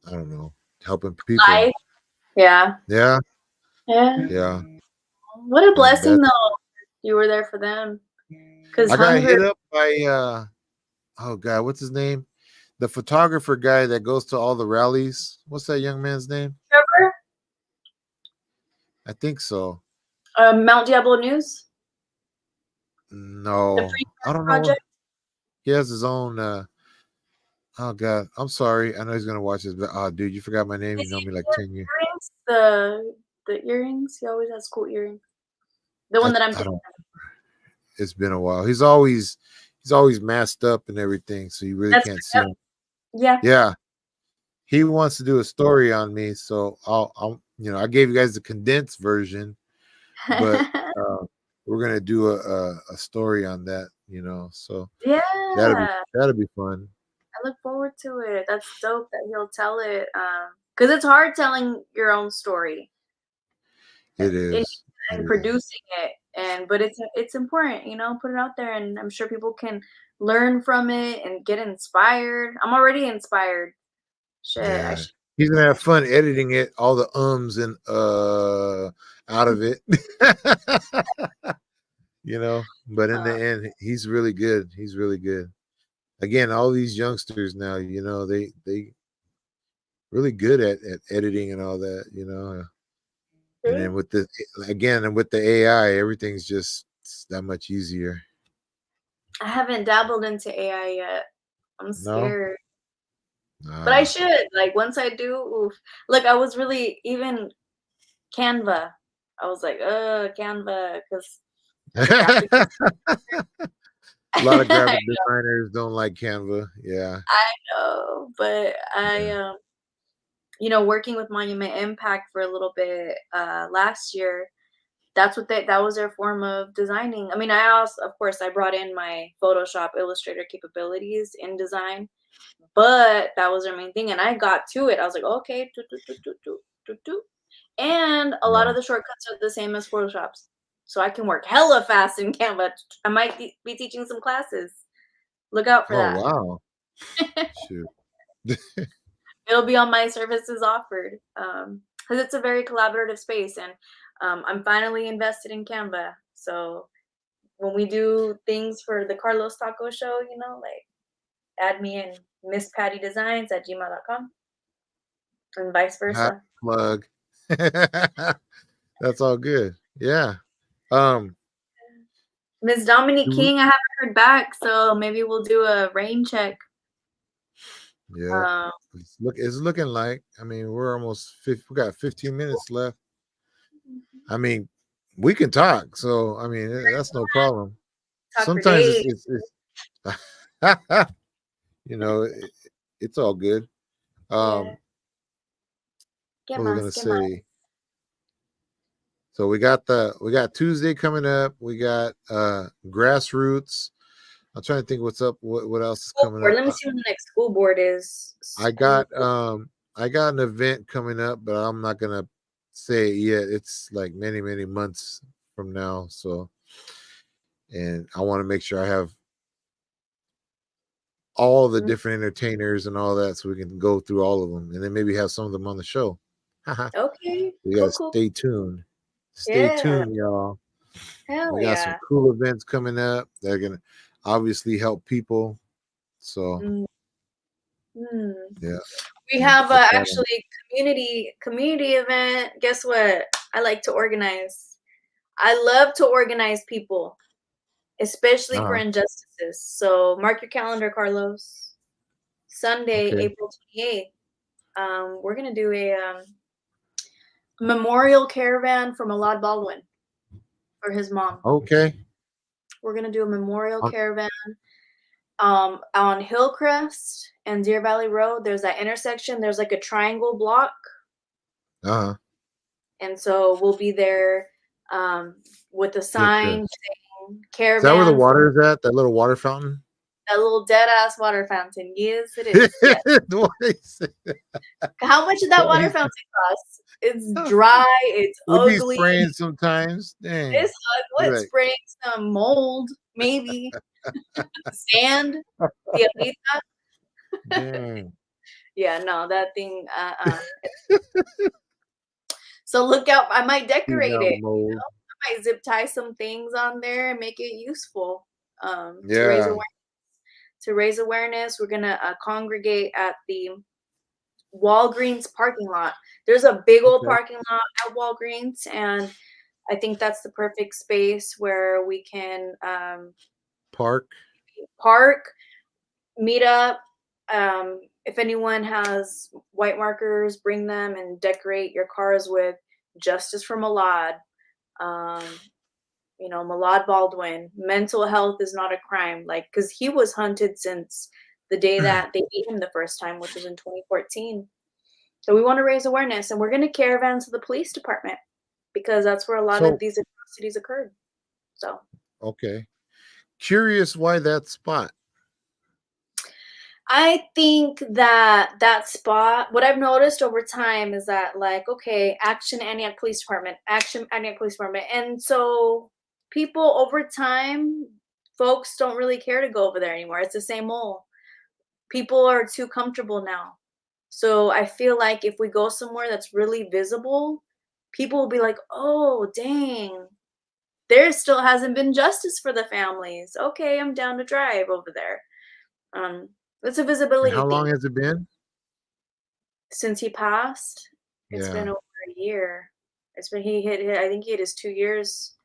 Speaker 1: I don't know, helping people.
Speaker 2: Life. Yeah.
Speaker 1: Yeah.
Speaker 2: Yeah.
Speaker 1: Yeah.
Speaker 2: What a blessing, though. You were there for them. Because
Speaker 1: I got hit up by oh God, what's his name? The photographer guy that goes to all the rallies. What's that young man's name?
Speaker 2: Trevor?
Speaker 1: I think so.
Speaker 2: Mount Diablo News?
Speaker 1: No. I don't know. He has his own oh God, I'm sorry. I know he's gonna watch this, but dude, you forgot my name. You know me like 10 years.
Speaker 2: The earrings? He always has cool earrings. The one that I'm thinking of.
Speaker 1: It's been a while. He's always masked up and everything, so you really can't see him.
Speaker 2: Yeah.
Speaker 1: Yeah. He wants to do a story on me, so I'll I gave you guys the condensed version, but we're gonna do a story on that, so
Speaker 2: yeah,
Speaker 1: that'll be fun.
Speaker 2: I look forward to it. That's dope that he'll tell it, because it's hard telling your own story.
Speaker 1: It is.
Speaker 2: And producing it, but it's important, put it out there, and I'm sure people can learn from it and get inspired. I'm already inspired. Shit,
Speaker 1: yeah. He's gonna have fun editing it, all the ums and out of it. But in the end, he's really good. He's really good. Again, all these youngsters now, they really good at editing and all that, And then with the AI, everything's just that much easier.
Speaker 2: I haven't dabbled into AI yet. I'm scared. No? But I should. Like, once I do, oof. Look, I was really, even Canva. I was like, Canva, because
Speaker 1: a lot of graphic designers don't like Canva. Yeah.
Speaker 2: I know, but I working with Monument Impact for a little bit last year, that was their form of designing. I mean, I also, of course, I brought in my Photoshop Illustrator capabilities in design, but that was their main thing, and I got to it. I was like, okay, and a lot of the shortcuts are the same as Photoshop's, so I can work hella fast in Canva. I might be teaching some classes. Look out for that.
Speaker 1: Oh wow! Shoot.
Speaker 2: It'll be on my services offered, because it's a very collaborative space, and I'm finally invested in Canva. So when we do things for the Carlos Taco Show, like, add me in misspattydesigns@gmail.com and vice versa.
Speaker 1: Hot plug. That's all good. Yeah.
Speaker 2: Miss Dominique King, I haven't heard back, so maybe we'll do a rain check.
Speaker 1: Yeah. It's looking like, I mean, we're almost we got 15 minutes left. I mean, we can talk, so I mean, that's no problem.
Speaker 2: talk for
Speaker 1: sometimes
Speaker 2: days.
Speaker 1: it's you know, it's all good.
Speaker 2: Yeah.
Speaker 1: What
Speaker 2: ¿Qué
Speaker 1: was I
Speaker 2: más?
Speaker 1: gonna
Speaker 2: ¿Qué más?
Speaker 1: say? So we got Tuesday coming up. We got grassroots. I'm trying to think what's up. What else is
Speaker 2: School
Speaker 1: coming
Speaker 2: board.
Speaker 1: up?
Speaker 2: Let me see when the next school board is.
Speaker 1: I got an event coming up, but I'm not gonna say it yet. It's like many months from now. So, and I want to make sure I have all the different entertainers and all that, so we can go through all of them, and then maybe have some of them on the show.
Speaker 2: Okay.
Speaker 1: We
Speaker 2: Cool,
Speaker 1: gotta
Speaker 2: cool.
Speaker 1: stay tuned. Stay
Speaker 2: Yeah.
Speaker 1: tuned, y'all.
Speaker 2: Hell
Speaker 1: We got some
Speaker 2: yeah.
Speaker 1: cool events coming up. They're gonna obviously help people. So
Speaker 2: Mm. Mm.
Speaker 1: yeah,
Speaker 2: We
Speaker 1: and
Speaker 2: have
Speaker 1: put that on.
Speaker 2: actually community event. Guess what? I like to organize. I love to organize people, especially for
Speaker 1: Uh-huh.
Speaker 2: injustices. So mark your calendar, Carlos. Sunday,
Speaker 1: Okay.
Speaker 2: April 28th. We're gonna do a memorial caravan for Malad Baldwin for his mom.
Speaker 1: Okay.
Speaker 2: We're gonna do a memorial
Speaker 1: On-
Speaker 2: caravan on Hillcrest and Deer Valley Road. There's that intersection. There's like a triangle block,
Speaker 1: Uh-huh.
Speaker 2: and so we'll be there with a sign
Speaker 1: Hillcrest.
Speaker 2: saying
Speaker 1: Is that where the
Speaker 2: caravan for
Speaker 1: water is at? That little water fountain?
Speaker 2: that little dead ass water fountain. Yes, it is. Yes.
Speaker 1: Why you say
Speaker 2: How much did that
Speaker 1: why
Speaker 2: water
Speaker 1: you
Speaker 2: fountain cost? It's
Speaker 1: say-
Speaker 2: dry. It's
Speaker 1: We be
Speaker 2: ugly.
Speaker 1: spraying sometimes. Dang.
Speaker 2: It's
Speaker 1: Be
Speaker 2: what
Speaker 1: like,
Speaker 2: spraying some mold, maybe sand. Tierrita.
Speaker 1: dang.
Speaker 2: Yeah, no, that thing. So look out. I might
Speaker 1: Feeding
Speaker 2: decorate
Speaker 1: out
Speaker 2: it.
Speaker 1: mold.
Speaker 2: I might zip tie some things on there and make it useful to raise
Speaker 1: Yeah.
Speaker 2: awareness. To raise awareness, we're gonna congregate at the Walgreens parking lot. There's a big old
Speaker 1: Okay.
Speaker 2: parking lot at Walgreens, and I think that's the perfect space where we can
Speaker 1: Park.
Speaker 2: park, meet up. If anyone has white markers, bring them and decorate your cars with "Justice for Malad." Um, Malad Baldwin. Mental health is not a crime, like because he was hunted since the day that they beat him the first time, which was in 2014. So we want to raise awareness, and we're going to caravan to the police department because that's where a lot of
Speaker 1: So
Speaker 2: these atrocities occurred. So
Speaker 1: okay. Curious why that spot.
Speaker 2: I think that that spot, what I've noticed over time is that, like, okay, Action Antioch Police Department, Action Antioch Police Department. And so people over time, folks don't really care to go over there anymore. It's the same old. People are too comfortable now. So I feel like if we go somewhere that's really visible, people will be like, oh, dang, there still hasn't been justice for the families. Okay, I'm down to drive over there. Um, it's a
Speaker 1: And
Speaker 2: visibility
Speaker 1: how long
Speaker 2: thing.
Speaker 1: has it been?
Speaker 2: Since he passed, it's been
Speaker 1: Yeah.
Speaker 2: over a year. It's been I think he hit his 2 years,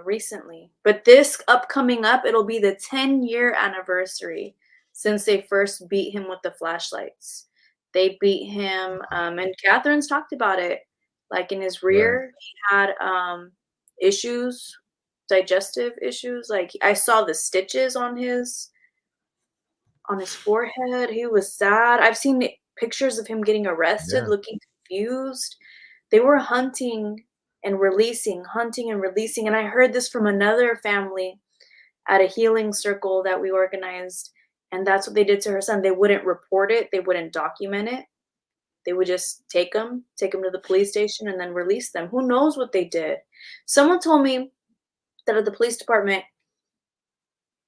Speaker 2: recently. But this upcoming up, it'll be the 10-year anniversary since they first beat him with the flashlights. They beat him, and Catherine's talked about it, like, in his
Speaker 1: Right.
Speaker 2: rear, he had, issues, digestive issues, like, I saw the stitches on his forehead. He was sad. I've seen pictures of him getting arrested,
Speaker 1: Yeah.
Speaker 2: looking confused. They were hunting and releasing. And I heard this from another family at a healing circle that we organized. And that's what they did to her son. They wouldn't report it, they wouldn't document it. They would just take him to the police station and then release them. Who knows what they did? Someone told me that at the police department,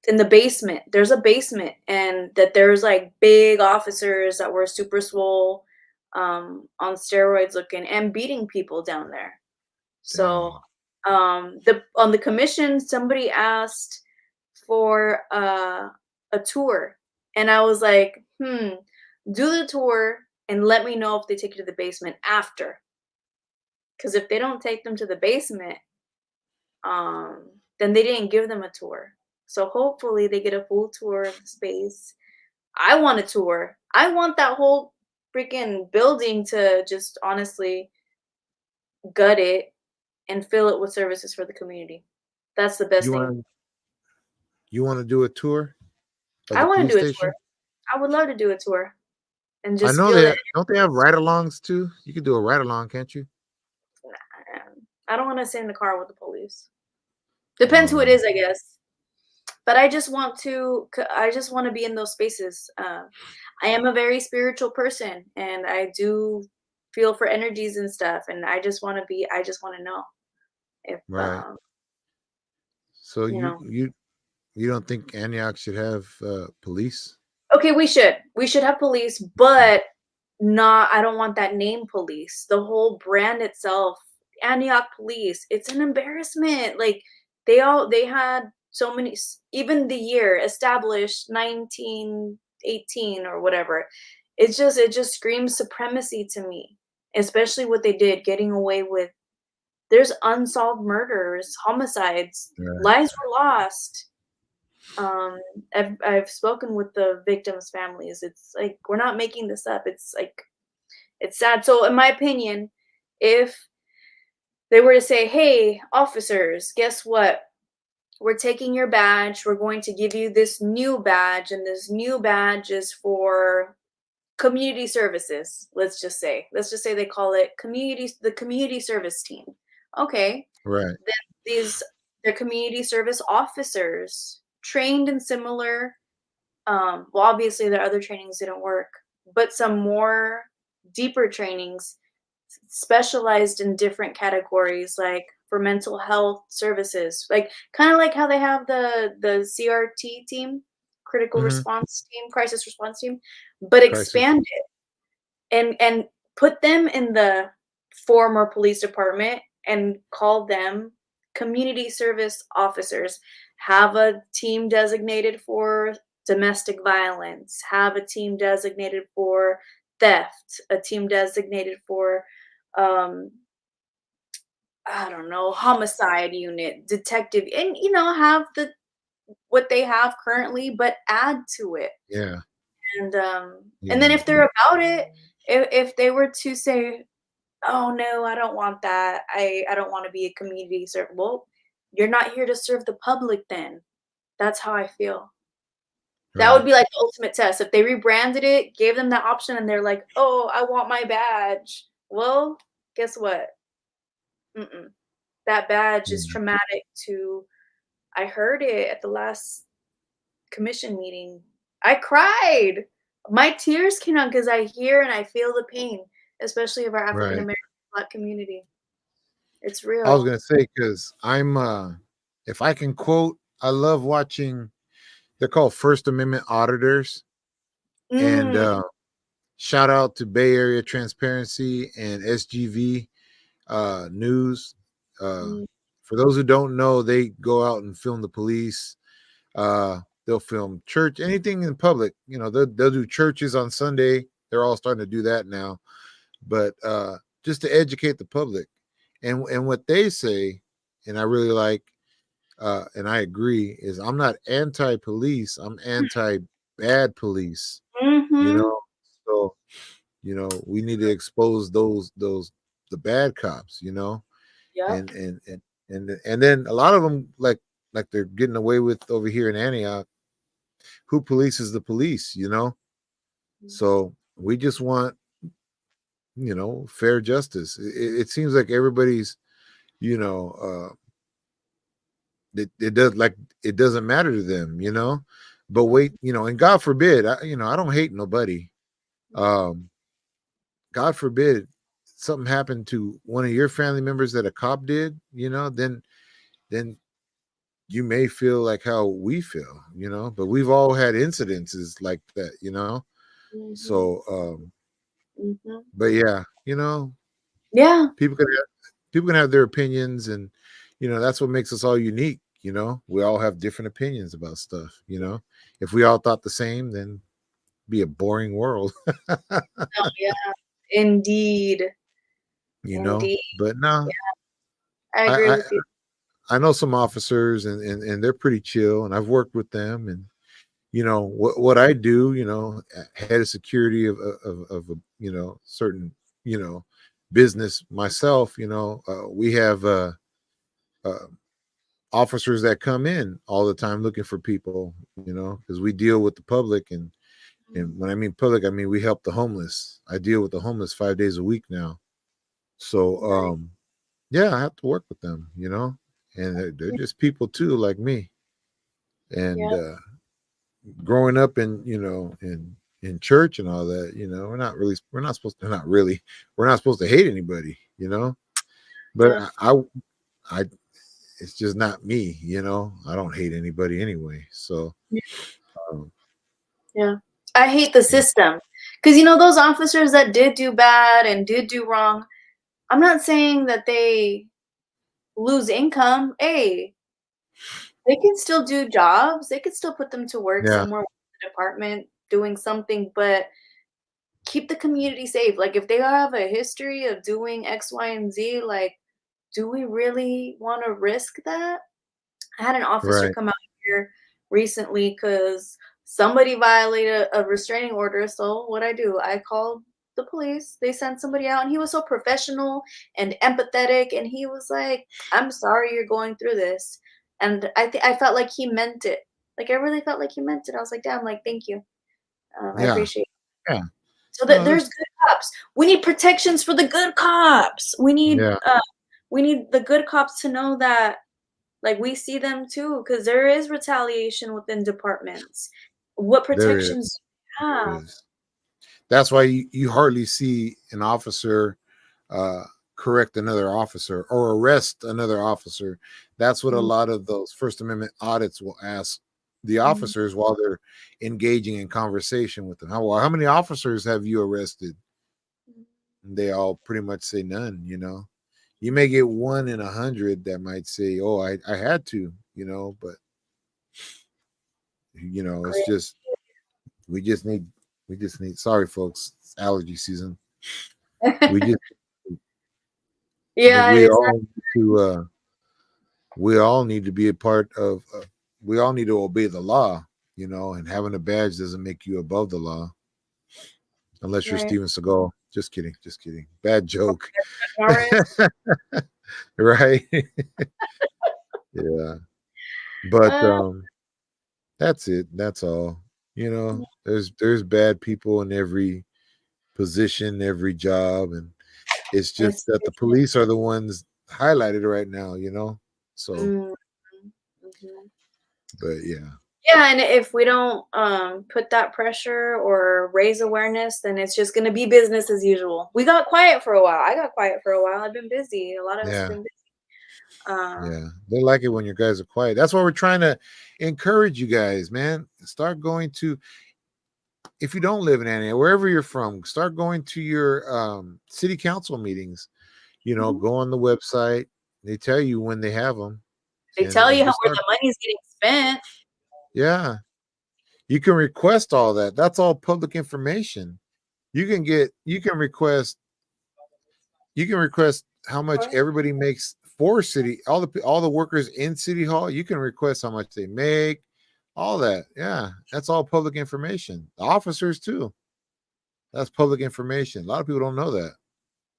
Speaker 2: in the basement. There's a basement, and that there's like big officers that were super swole, on steroids looking and beating people down there. So,
Speaker 1: Dang.
Speaker 2: the on the commission, somebody asked for a tour, and I was like, do the tour and let me know if they take you to the basement after. Because if they don't take them to the basement, then they didn't give them a tour. So hopefully they get a full tour of the space. I want a tour. I want that whole freaking building to just honestly gut it and fill it with services for the community. That's the best
Speaker 1: You
Speaker 2: thing.
Speaker 1: want You want to do a tour of
Speaker 2: I
Speaker 1: the
Speaker 2: want to
Speaker 1: police
Speaker 2: do a tour.
Speaker 1: station?
Speaker 2: I would love to do a tour and
Speaker 1: I
Speaker 2: just
Speaker 1: know
Speaker 2: feel
Speaker 1: they
Speaker 2: it.
Speaker 1: don't they have ride-alongs too? You could do a ride-along, can't you?
Speaker 2: I don't want to sit in the car with the police. Depends who it
Speaker 1: Um,
Speaker 2: is, I guess. But I just want to. I just want to be in those spaces. I am a very spiritual person, and I do feel for energies and stuff. And I just want to be. I just want to know if
Speaker 1: right. So
Speaker 2: you know.
Speaker 1: you don't think Antioch should have police?
Speaker 2: Okay, we should. We should have police, but not I don't want that name police. The whole brand itself, Antioch Police, it's an embarrassment. Like they had so many even the year established 1918 or whatever. It just screams supremacy to me. Especially what they did getting away with there's unsolved murders, homicides,
Speaker 1: Right.
Speaker 2: lives were lost. Um, I've spoken with the victims' families. It's like we're not making this up. It's like it's sad. So, in my opinion, if they were to say, "Hey, officers, guess what? We're taking your badge. We're going to give you this new badge, and this new badge is for community services." Let's just say they call it the community service team. Okay,
Speaker 1: Right.
Speaker 2: these they're community service officers trained in similar well obviously their other trainings didn't work but some more deeper trainings specialized in different categories like for mental health services like kind of like how they have the CRT team critical
Speaker 1: Hmm.
Speaker 2: response team crisis response team but
Speaker 1: Crisis.
Speaker 2: expand it and put them in the former police department and call them community service officers. Have a team designated for domestic violence, have a team designated for theft, a team designated for um I don't know, homicide unit, detective, and have the what they have currently, but add to it.
Speaker 1: Yeah.
Speaker 2: And then
Speaker 1: Yeah.
Speaker 2: if they're about it, if they were to say, "Oh no, I don't want that. I don't want to be a community serv." Well, you're not here to serve the public then. That's how I feel. That would
Speaker 1: Right.
Speaker 2: be like the ultimate test. If they rebranded it, gave them that option, and they're like, "Oh, I want my badge." Well, guess what? Mm-mm. That badge is
Speaker 1: Yeah.
Speaker 2: traumatic to. I heard it at the last commission meeting. I cried. My tears came out because I hear and I feel the pain, especially of our African
Speaker 1: Right.
Speaker 2: American Black community. It's
Speaker 1: I was
Speaker 2: real.
Speaker 1: gonna say because I'm if I can quote, I love watching. They're called First Amendment auditors, and
Speaker 2: Mm,
Speaker 1: shout out to Bay Area Transparency and SGV News. Uh,
Speaker 2: mm,
Speaker 1: for those who don't know, they go out and film the police. They'll film church, anything in public. They'll do churches on Sunday. They're all starting to do that now, but just to educate the public. And what they say, and I really like, and I agree, is I'm not anti-police. I'm anti-bad police. You
Speaker 2: mhm.
Speaker 1: know, so we need to expose those the bad cops.
Speaker 2: Yep.
Speaker 1: And then a lot of them like they're getting away with over here in Antioch. Who polices the police? So we just want fair justice. It seems like everybody's you know it does like it doesn't matter to them. But wait, and God forbid, I don't hate nobody. um God forbid something happened to one of your family members that a cop did, then you may feel like how we feel, but we've all had incidences like that.
Speaker 2: Mhm,
Speaker 1: So
Speaker 2: mhm.
Speaker 1: but yeah,
Speaker 2: Yeah.
Speaker 1: people can have their opinions, and that's what makes us all unique. We all have different opinions about stuff. If we all thought the same, then be a boring world.
Speaker 2: Oh, yeah. Indeed.
Speaker 1: you know
Speaker 2: Indeed.
Speaker 1: but no,
Speaker 2: Yeah, I
Speaker 1: I,
Speaker 2: agree
Speaker 1: I
Speaker 2: with you.
Speaker 1: I know some officers, and they're pretty chill, and I've worked with them. And what I do, head of security of a certain you know business myself. We have uh officers that come in all the time looking for people, because we deal with the public, and when I mean public, I mean we help the homeless. I deal with the homeless 5 days a week now. So
Speaker 2: Right.
Speaker 1: yeah, I have to work with them, and they're just people too, like me. And
Speaker 2: Yeah.
Speaker 1: growing up in church and all that, we're not supposed to hate anybody, but
Speaker 2: Yeah.
Speaker 1: I it's just not me, I don't hate anybody anyway. So um,
Speaker 2: Yeah. I hate the
Speaker 1: yeah,
Speaker 2: system. Because, those officers that did do bad and did do wrong, I'm not saying that they lose income. Hey, they can still do jobs. They could still put them to work
Speaker 1: yeah,
Speaker 2: somewhere in the department doing something, but keep the community safe. Like, if they have a history of doing X, Y, and Z, like, do we really want to risk that? I had an officer
Speaker 1: right,
Speaker 2: come out here recently because somebody violated a restraining order. So what I do, I called the police. They sent somebody out, and he was so professional and empathetic. And he was like, "I'm sorry you're going through this." And I felt like he meant it. Like I really felt like he meant it. I was like, "Damn, like thank you. I
Speaker 1: yeah,
Speaker 2: appreciate it."
Speaker 1: yeah.
Speaker 2: So that
Speaker 1: No,
Speaker 2: there's
Speaker 1: there's
Speaker 2: good cops. We need protections for the good cops.
Speaker 1: yeah,
Speaker 2: We need the good cops to know that like, we see them too, because there is retaliation within departments. What
Speaker 1: there is,
Speaker 2: protections do you
Speaker 1: there
Speaker 2: have?
Speaker 1: is. That's why you hardly see an officer uh, correct another officer or arrest another officer. That's what a
Speaker 2: Mm,
Speaker 1: lot of those First Amendment audits will ask the
Speaker 2: mm,
Speaker 1: officers while they're engaging in conversation with them. How many officers have you arrested?
Speaker 2: mm.
Speaker 1: And they all pretty much say none. You may get 1 in 100 that might say, "Oh, I had to," but it's
Speaker 2: Great.
Speaker 1: just we just need sorry folks, it's allergy season. We just
Speaker 2: Yeah,
Speaker 1: we
Speaker 2: exactly.
Speaker 1: all need to we all need to be a part of we all need to obey the law, and having a badge doesn't make you above the law unless you're
Speaker 2: Right.
Speaker 1: Steven Seagal. Just kidding, just kidding. Bad joke.
Speaker 2: Warrant.
Speaker 1: Right. Yeah, but
Speaker 2: Uh,
Speaker 1: that's it, that's all. There's bad people in every position, every job, and it's just that the
Speaker 2: it's
Speaker 1: police are the ones highlighted right now, so
Speaker 2: mhm, mhm.
Speaker 1: but yeah,
Speaker 2: Yeah, and if we don't, put that pressure or raise awareness, then it's just gonna be business as usual. We got quiet for a while. I got quiet for a while. I've been busy. A lot of us have
Speaker 1: yeah.
Speaker 2: been busy. Um,
Speaker 1: Yeah, they like it when you guys are quiet. That's why we're trying to encourage you guys, man. Start going to, if you don't live in Antioch, wherever you're from, start going to your city council meetings.
Speaker 2: mhm.
Speaker 1: Go on the website. They tell you when they have them,
Speaker 2: They
Speaker 1: and
Speaker 2: tell you how
Speaker 1: just
Speaker 2: where
Speaker 1: start.
Speaker 2: the money's getting spent.
Speaker 1: Yeah, you can request all that. That's all public information. You can request how much everybody makes for city, all the workers in city hall. You can request how much they make, all that. Yeah, that's all public information. The officers too. That's public information. A lot of people don't know that.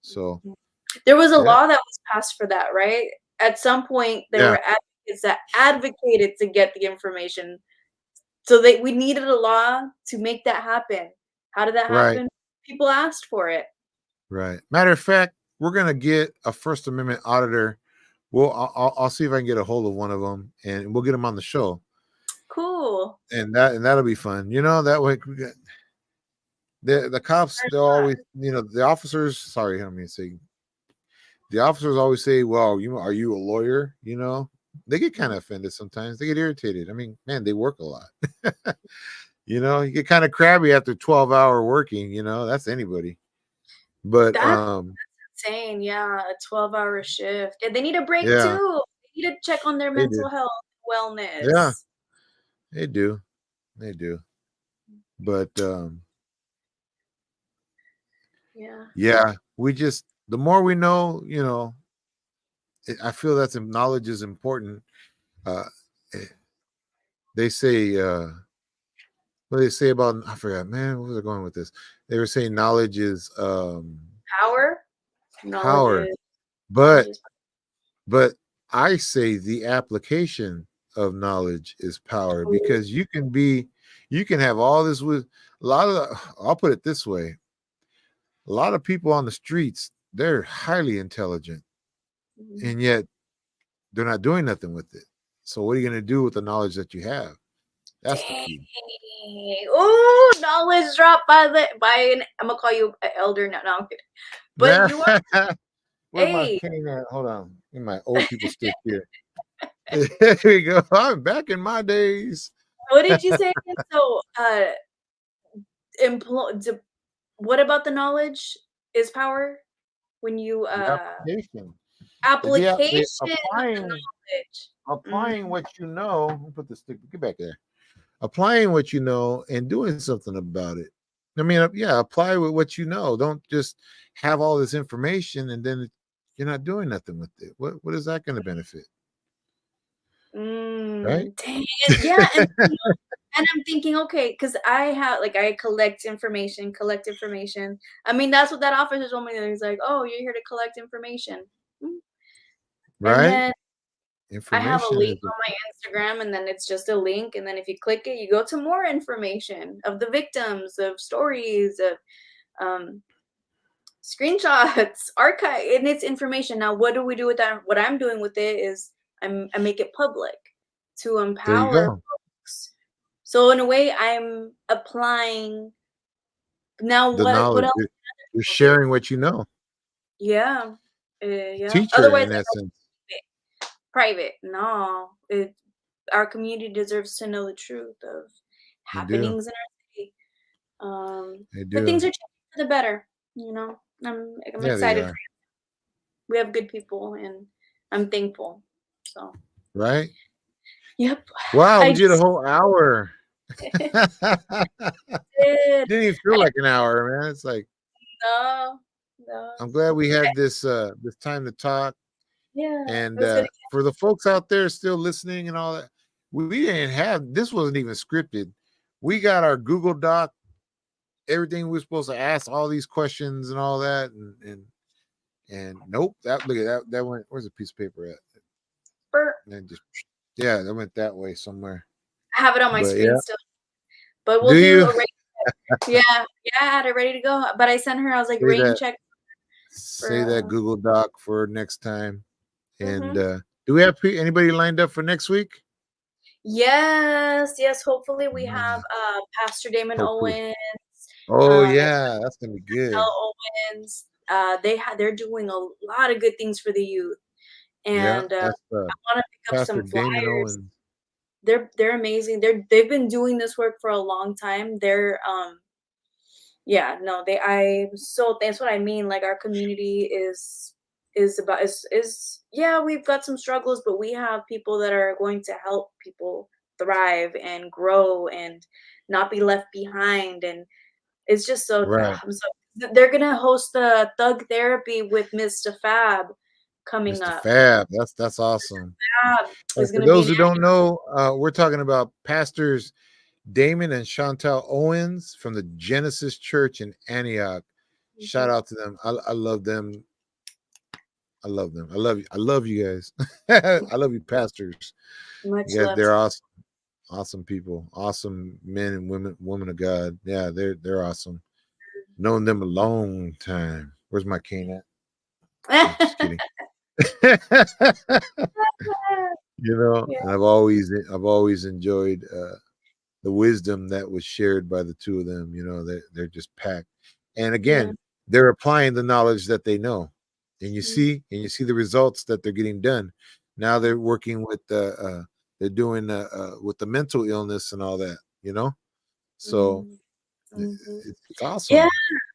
Speaker 1: So
Speaker 2: There was a
Speaker 1: yeah,
Speaker 2: law that was passed for that, right? At some point, there
Speaker 1: yeah,
Speaker 2: were advocates that advocated to get the information. So we needed a law to make that happen. How did that
Speaker 1: right,
Speaker 2: happen? People asked for it.
Speaker 1: right. Matter of fact, we're gonna get a First Amendment auditor. Well, I'll see if I can get a hold of one of them, and we'll get them on the show,
Speaker 2: Cool.
Speaker 1: and that'll be fun. That way the cops, they'll always, the officers. Sorry, I mean say the officers always say, "Well, are you a lawyer?" They get kind
Speaker 2: Mhm.
Speaker 1: of offended sometimes. They get irritated. I mean, man, they work a lot. You get kind of crabby after 12-hour working. That's anybody. But
Speaker 2: That's insane. Yeah, a 12-hour shift. And they need a break
Speaker 1: yeah,
Speaker 2: too. They need to check on their
Speaker 1: they do.
Speaker 2: mental health,
Speaker 1: Yeah,
Speaker 2: wellness.
Speaker 1: they do. They do. But
Speaker 2: Yeah.
Speaker 1: yeah, we just the more we know, I feel that knowledge is important. Uh, eh, they say what do they say about, I forgot, man, where was I going with this? They were saying knowledge is
Speaker 2: Power, knowledge
Speaker 1: power,
Speaker 2: is knowledge
Speaker 1: but
Speaker 2: is
Speaker 1: but I say the application of knowledge is power, because you can have all this with a lot of I'll put it this way. A lot of people on the streets, they're highly intelligent, and yet they're not doing nothing with it. So what are you going to do with the knowledge that you have? That's the key.
Speaker 2: Oh, knowledge dropped by an. I'm gonna call you an elder now. No, I'm kidding. But you are.
Speaker 1: Where's my
Speaker 2: Hey,
Speaker 1: cane at? Hold on. In my old people stick here. There we go. I'm back in my days.
Speaker 2: what did you say again? So, what about the knowledge is power? When you
Speaker 1: The application. The
Speaker 2: application of the
Speaker 1: applying
Speaker 2: knowledge.
Speaker 1: what you know. I'll put the stick. Get back there. Applying what you know and doing something about it. I mean, yeah, apply with what you know. Don't just have all this information and then you're not doing nothing with it. What is that going to benefit? Right?
Speaker 2: Dang, yeah, and you know, and I'm thinking, okay, because I collect information. I mean, that's what that officer told me. He's like, "Oh, you're here to collect information." Mm. And
Speaker 1: Right?
Speaker 2: then I have a
Speaker 1: Information
Speaker 2: link
Speaker 1: is a,
Speaker 2: on my Instagram, and then it's just a link, and then if you click it, you go to more information of the victims, of stories, of um, screenshots, archive, and it's information. Now, what do we do with that? What I'm doing with it is I make it public to
Speaker 1: there you
Speaker 2: empower
Speaker 1: go.
Speaker 2: folks. So in a way, I'm applying now.
Speaker 1: The
Speaker 2: What
Speaker 1: knowledge.
Speaker 2: else
Speaker 1: You're
Speaker 2: can people do?
Speaker 1: sharing what you know.
Speaker 2: Yeah, yeah.
Speaker 1: Teacher
Speaker 2: Otherwise,
Speaker 1: in essence.
Speaker 2: private. No, our community deserves to know the truth of
Speaker 1: They do.
Speaker 2: happenings in our city.
Speaker 1: They
Speaker 2: But things
Speaker 1: do.
Speaker 2: are changing for the better. You know, I'm
Speaker 1: Yeah, they
Speaker 2: excited.
Speaker 1: are.
Speaker 2: We have good people, and I'm thankful. So,
Speaker 1: Right?
Speaker 2: yep.
Speaker 1: Wow,
Speaker 2: I
Speaker 1: we did a
Speaker 2: just
Speaker 1: whole hour.
Speaker 2: did.
Speaker 1: Didn't even feel like an hour, man. It's like
Speaker 2: No, no.
Speaker 1: I'm glad we had this time to talk.
Speaker 2: Yeah, it
Speaker 1: And
Speaker 2: was good.
Speaker 1: for the folks out there still listening and all that, we didn't have this wasn't even scripted. We got our Google Doc, everything we are supposed to ask, all these questions and all that, and nope, that look at that went. Where's the piece of paper at? And just yeah, that went that way somewhere.
Speaker 2: I have it on my
Speaker 1: But
Speaker 2: screen
Speaker 1: yeah,
Speaker 2: still. But
Speaker 1: do
Speaker 2: we'll do
Speaker 1: you
Speaker 2: a rain check. Yeah, yeah, I had it ready to go. But I sent her, I was like,
Speaker 1: say
Speaker 2: rain
Speaker 1: that?
Speaker 2: check
Speaker 1: Say
Speaker 2: for
Speaker 1: that Google Doc for next time. And
Speaker 2: mhm.
Speaker 1: do we have anybody lined up for next week?
Speaker 2: Yes, yes. Hopefully we have Pastor Damon
Speaker 1: Hopefully.
Speaker 2: Owens,
Speaker 1: Oh
Speaker 2: and
Speaker 1: yeah, that's gonna be good.
Speaker 2: Chantel Owens. They're doing a lot of good things for the youth.
Speaker 1: Yeah,
Speaker 2: And
Speaker 1: that's
Speaker 2: I want to pick up
Speaker 1: Pastor
Speaker 2: some
Speaker 1: Damon
Speaker 2: flyers.
Speaker 1: Owens.
Speaker 2: They're amazing. They've been doing this work for a long time. Yeah, no, so that's what I mean. Like our community is yeah, we've got some struggles, but we have people that are going to help people thrive and grow and not be left behind. And it's just so
Speaker 1: Right.
Speaker 2: they're gonna host the Thug Therapy with Mr. Fab coming
Speaker 1: Mr.
Speaker 2: up.
Speaker 1: Fab. That's awesome.
Speaker 2: Fab is
Speaker 1: For
Speaker 2: gonna be
Speaker 1: those
Speaker 2: an
Speaker 1: who don't know, we're talking about pastors Damon and Chantel Owens from the Genesis Church in Antioch. Shout out to them. I love them. I love them. I love you. I love you guys. I love you, pastors.
Speaker 2: much
Speaker 1: You guys,
Speaker 2: love
Speaker 1: they're
Speaker 2: to
Speaker 1: awesome. Awesome people. Awesome men and women of God. Yeah, they're awesome. Known them a long time. Where's my cane at? I'm just kidding.
Speaker 2: Yeah.
Speaker 1: And I've always enjoyed the wisdom that was shared by the two of them. They're just packed. And
Speaker 2: Yeah.
Speaker 1: again, they're applying the knowledge that they know. And you
Speaker 2: Mm,
Speaker 1: see the results that they're getting done. Now they're working with they're doing with the mental illness and all that. So
Speaker 2: mm, mhm.
Speaker 1: it's
Speaker 2: Yeah,
Speaker 1: awesome.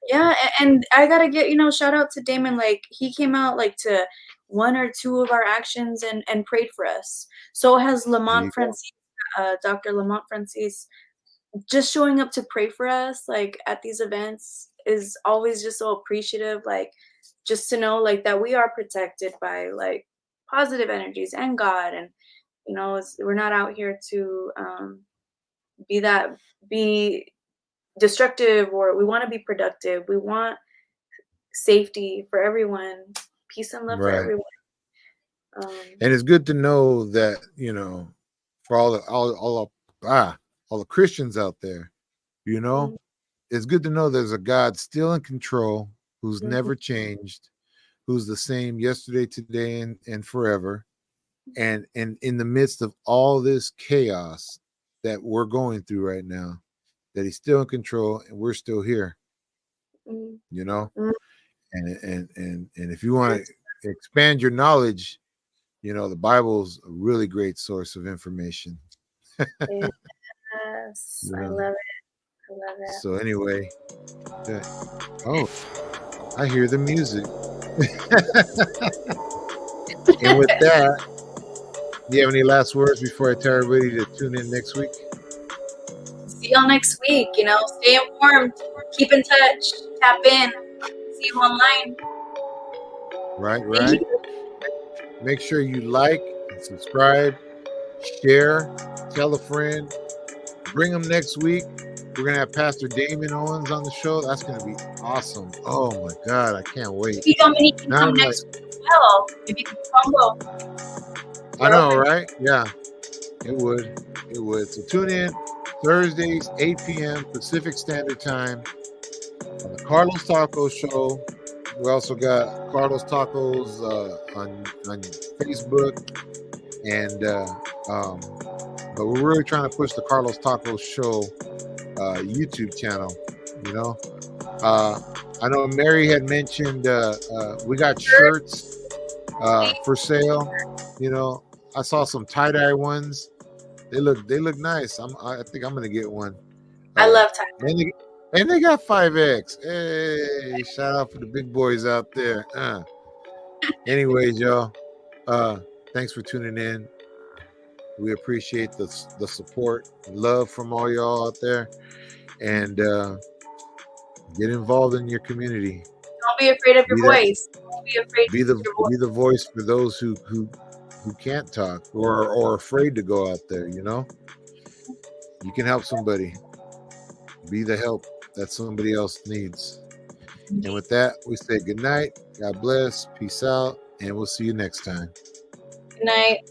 Speaker 2: yeah, and I gotta shout out to Damon. Like he came out like to one or two of our actions and prayed for us. So has
Speaker 1: There you
Speaker 2: Lamont
Speaker 1: go.
Speaker 2: Francis, Dr. Lamont Francis, just showing up to pray for us like at these events is always just so appreciative. Like just to know like that we are protected by like positive energies and God, and we're not out here to be that be destructive, or we want to be productive. We want safety for everyone, peace and love for
Speaker 1: Right.
Speaker 2: everyone.
Speaker 1: And it's good to know that, you know, for all the Christians out there, you know, it's good to know there's a God still in control, who's never changed, who's the same yesterday, today, and forever. And in the midst of all this chaos that we're going through right now, that he's still in control and we're still here, you know. And if you want to expand your knowledge, you know, the Bible's a really great source of information.
Speaker 2: Yes, you know? I love it. I love it.
Speaker 1: So anyway, oh, I hear the music. And with that, do you have any last words before I tell everybody to tune in next week?
Speaker 2: See y'all next week. You know, stay informed, keep in touch, tap in, see you online.
Speaker 1: Right. Make sure you like and subscribe, share, tell a friend, bring them next week. We're going to have Pastor Damon Owens on the show. That's going to be awesome. Oh my God, I can't wait.
Speaker 2: Maybe Dominique can come next week as well. Maybe combo.
Speaker 1: I know, right? Yeah, it would. So tune in Thursdays, 8 p.m. Pacific Standard Time on the Carlos Taco Show. We also got Carlos Tacos on Facebook, and but we're really trying to push the Carlos Tacos Show YouTube channel. You know, I know Mary had mentioned we got shirts for sale. You know, I saw some tie-dye ones. They look nice. I think I'm gonna get one.
Speaker 2: I love tie-dye.
Speaker 1: And they got 5X. Hey, shout out for the big boys out there. Anyways, y'all, thanks for tuning in. We appreciate the support, love from all y'all out there, and get involved in your community.
Speaker 2: Don't be afraid of your voice. Don't be afraid.
Speaker 1: Be the voice for those who can't talk or are afraid to go out there. You know, you can help somebody. Be the help that somebody else needs. And with that, we say good night. God bless. Peace out. And we'll see you next time.
Speaker 2: Good night.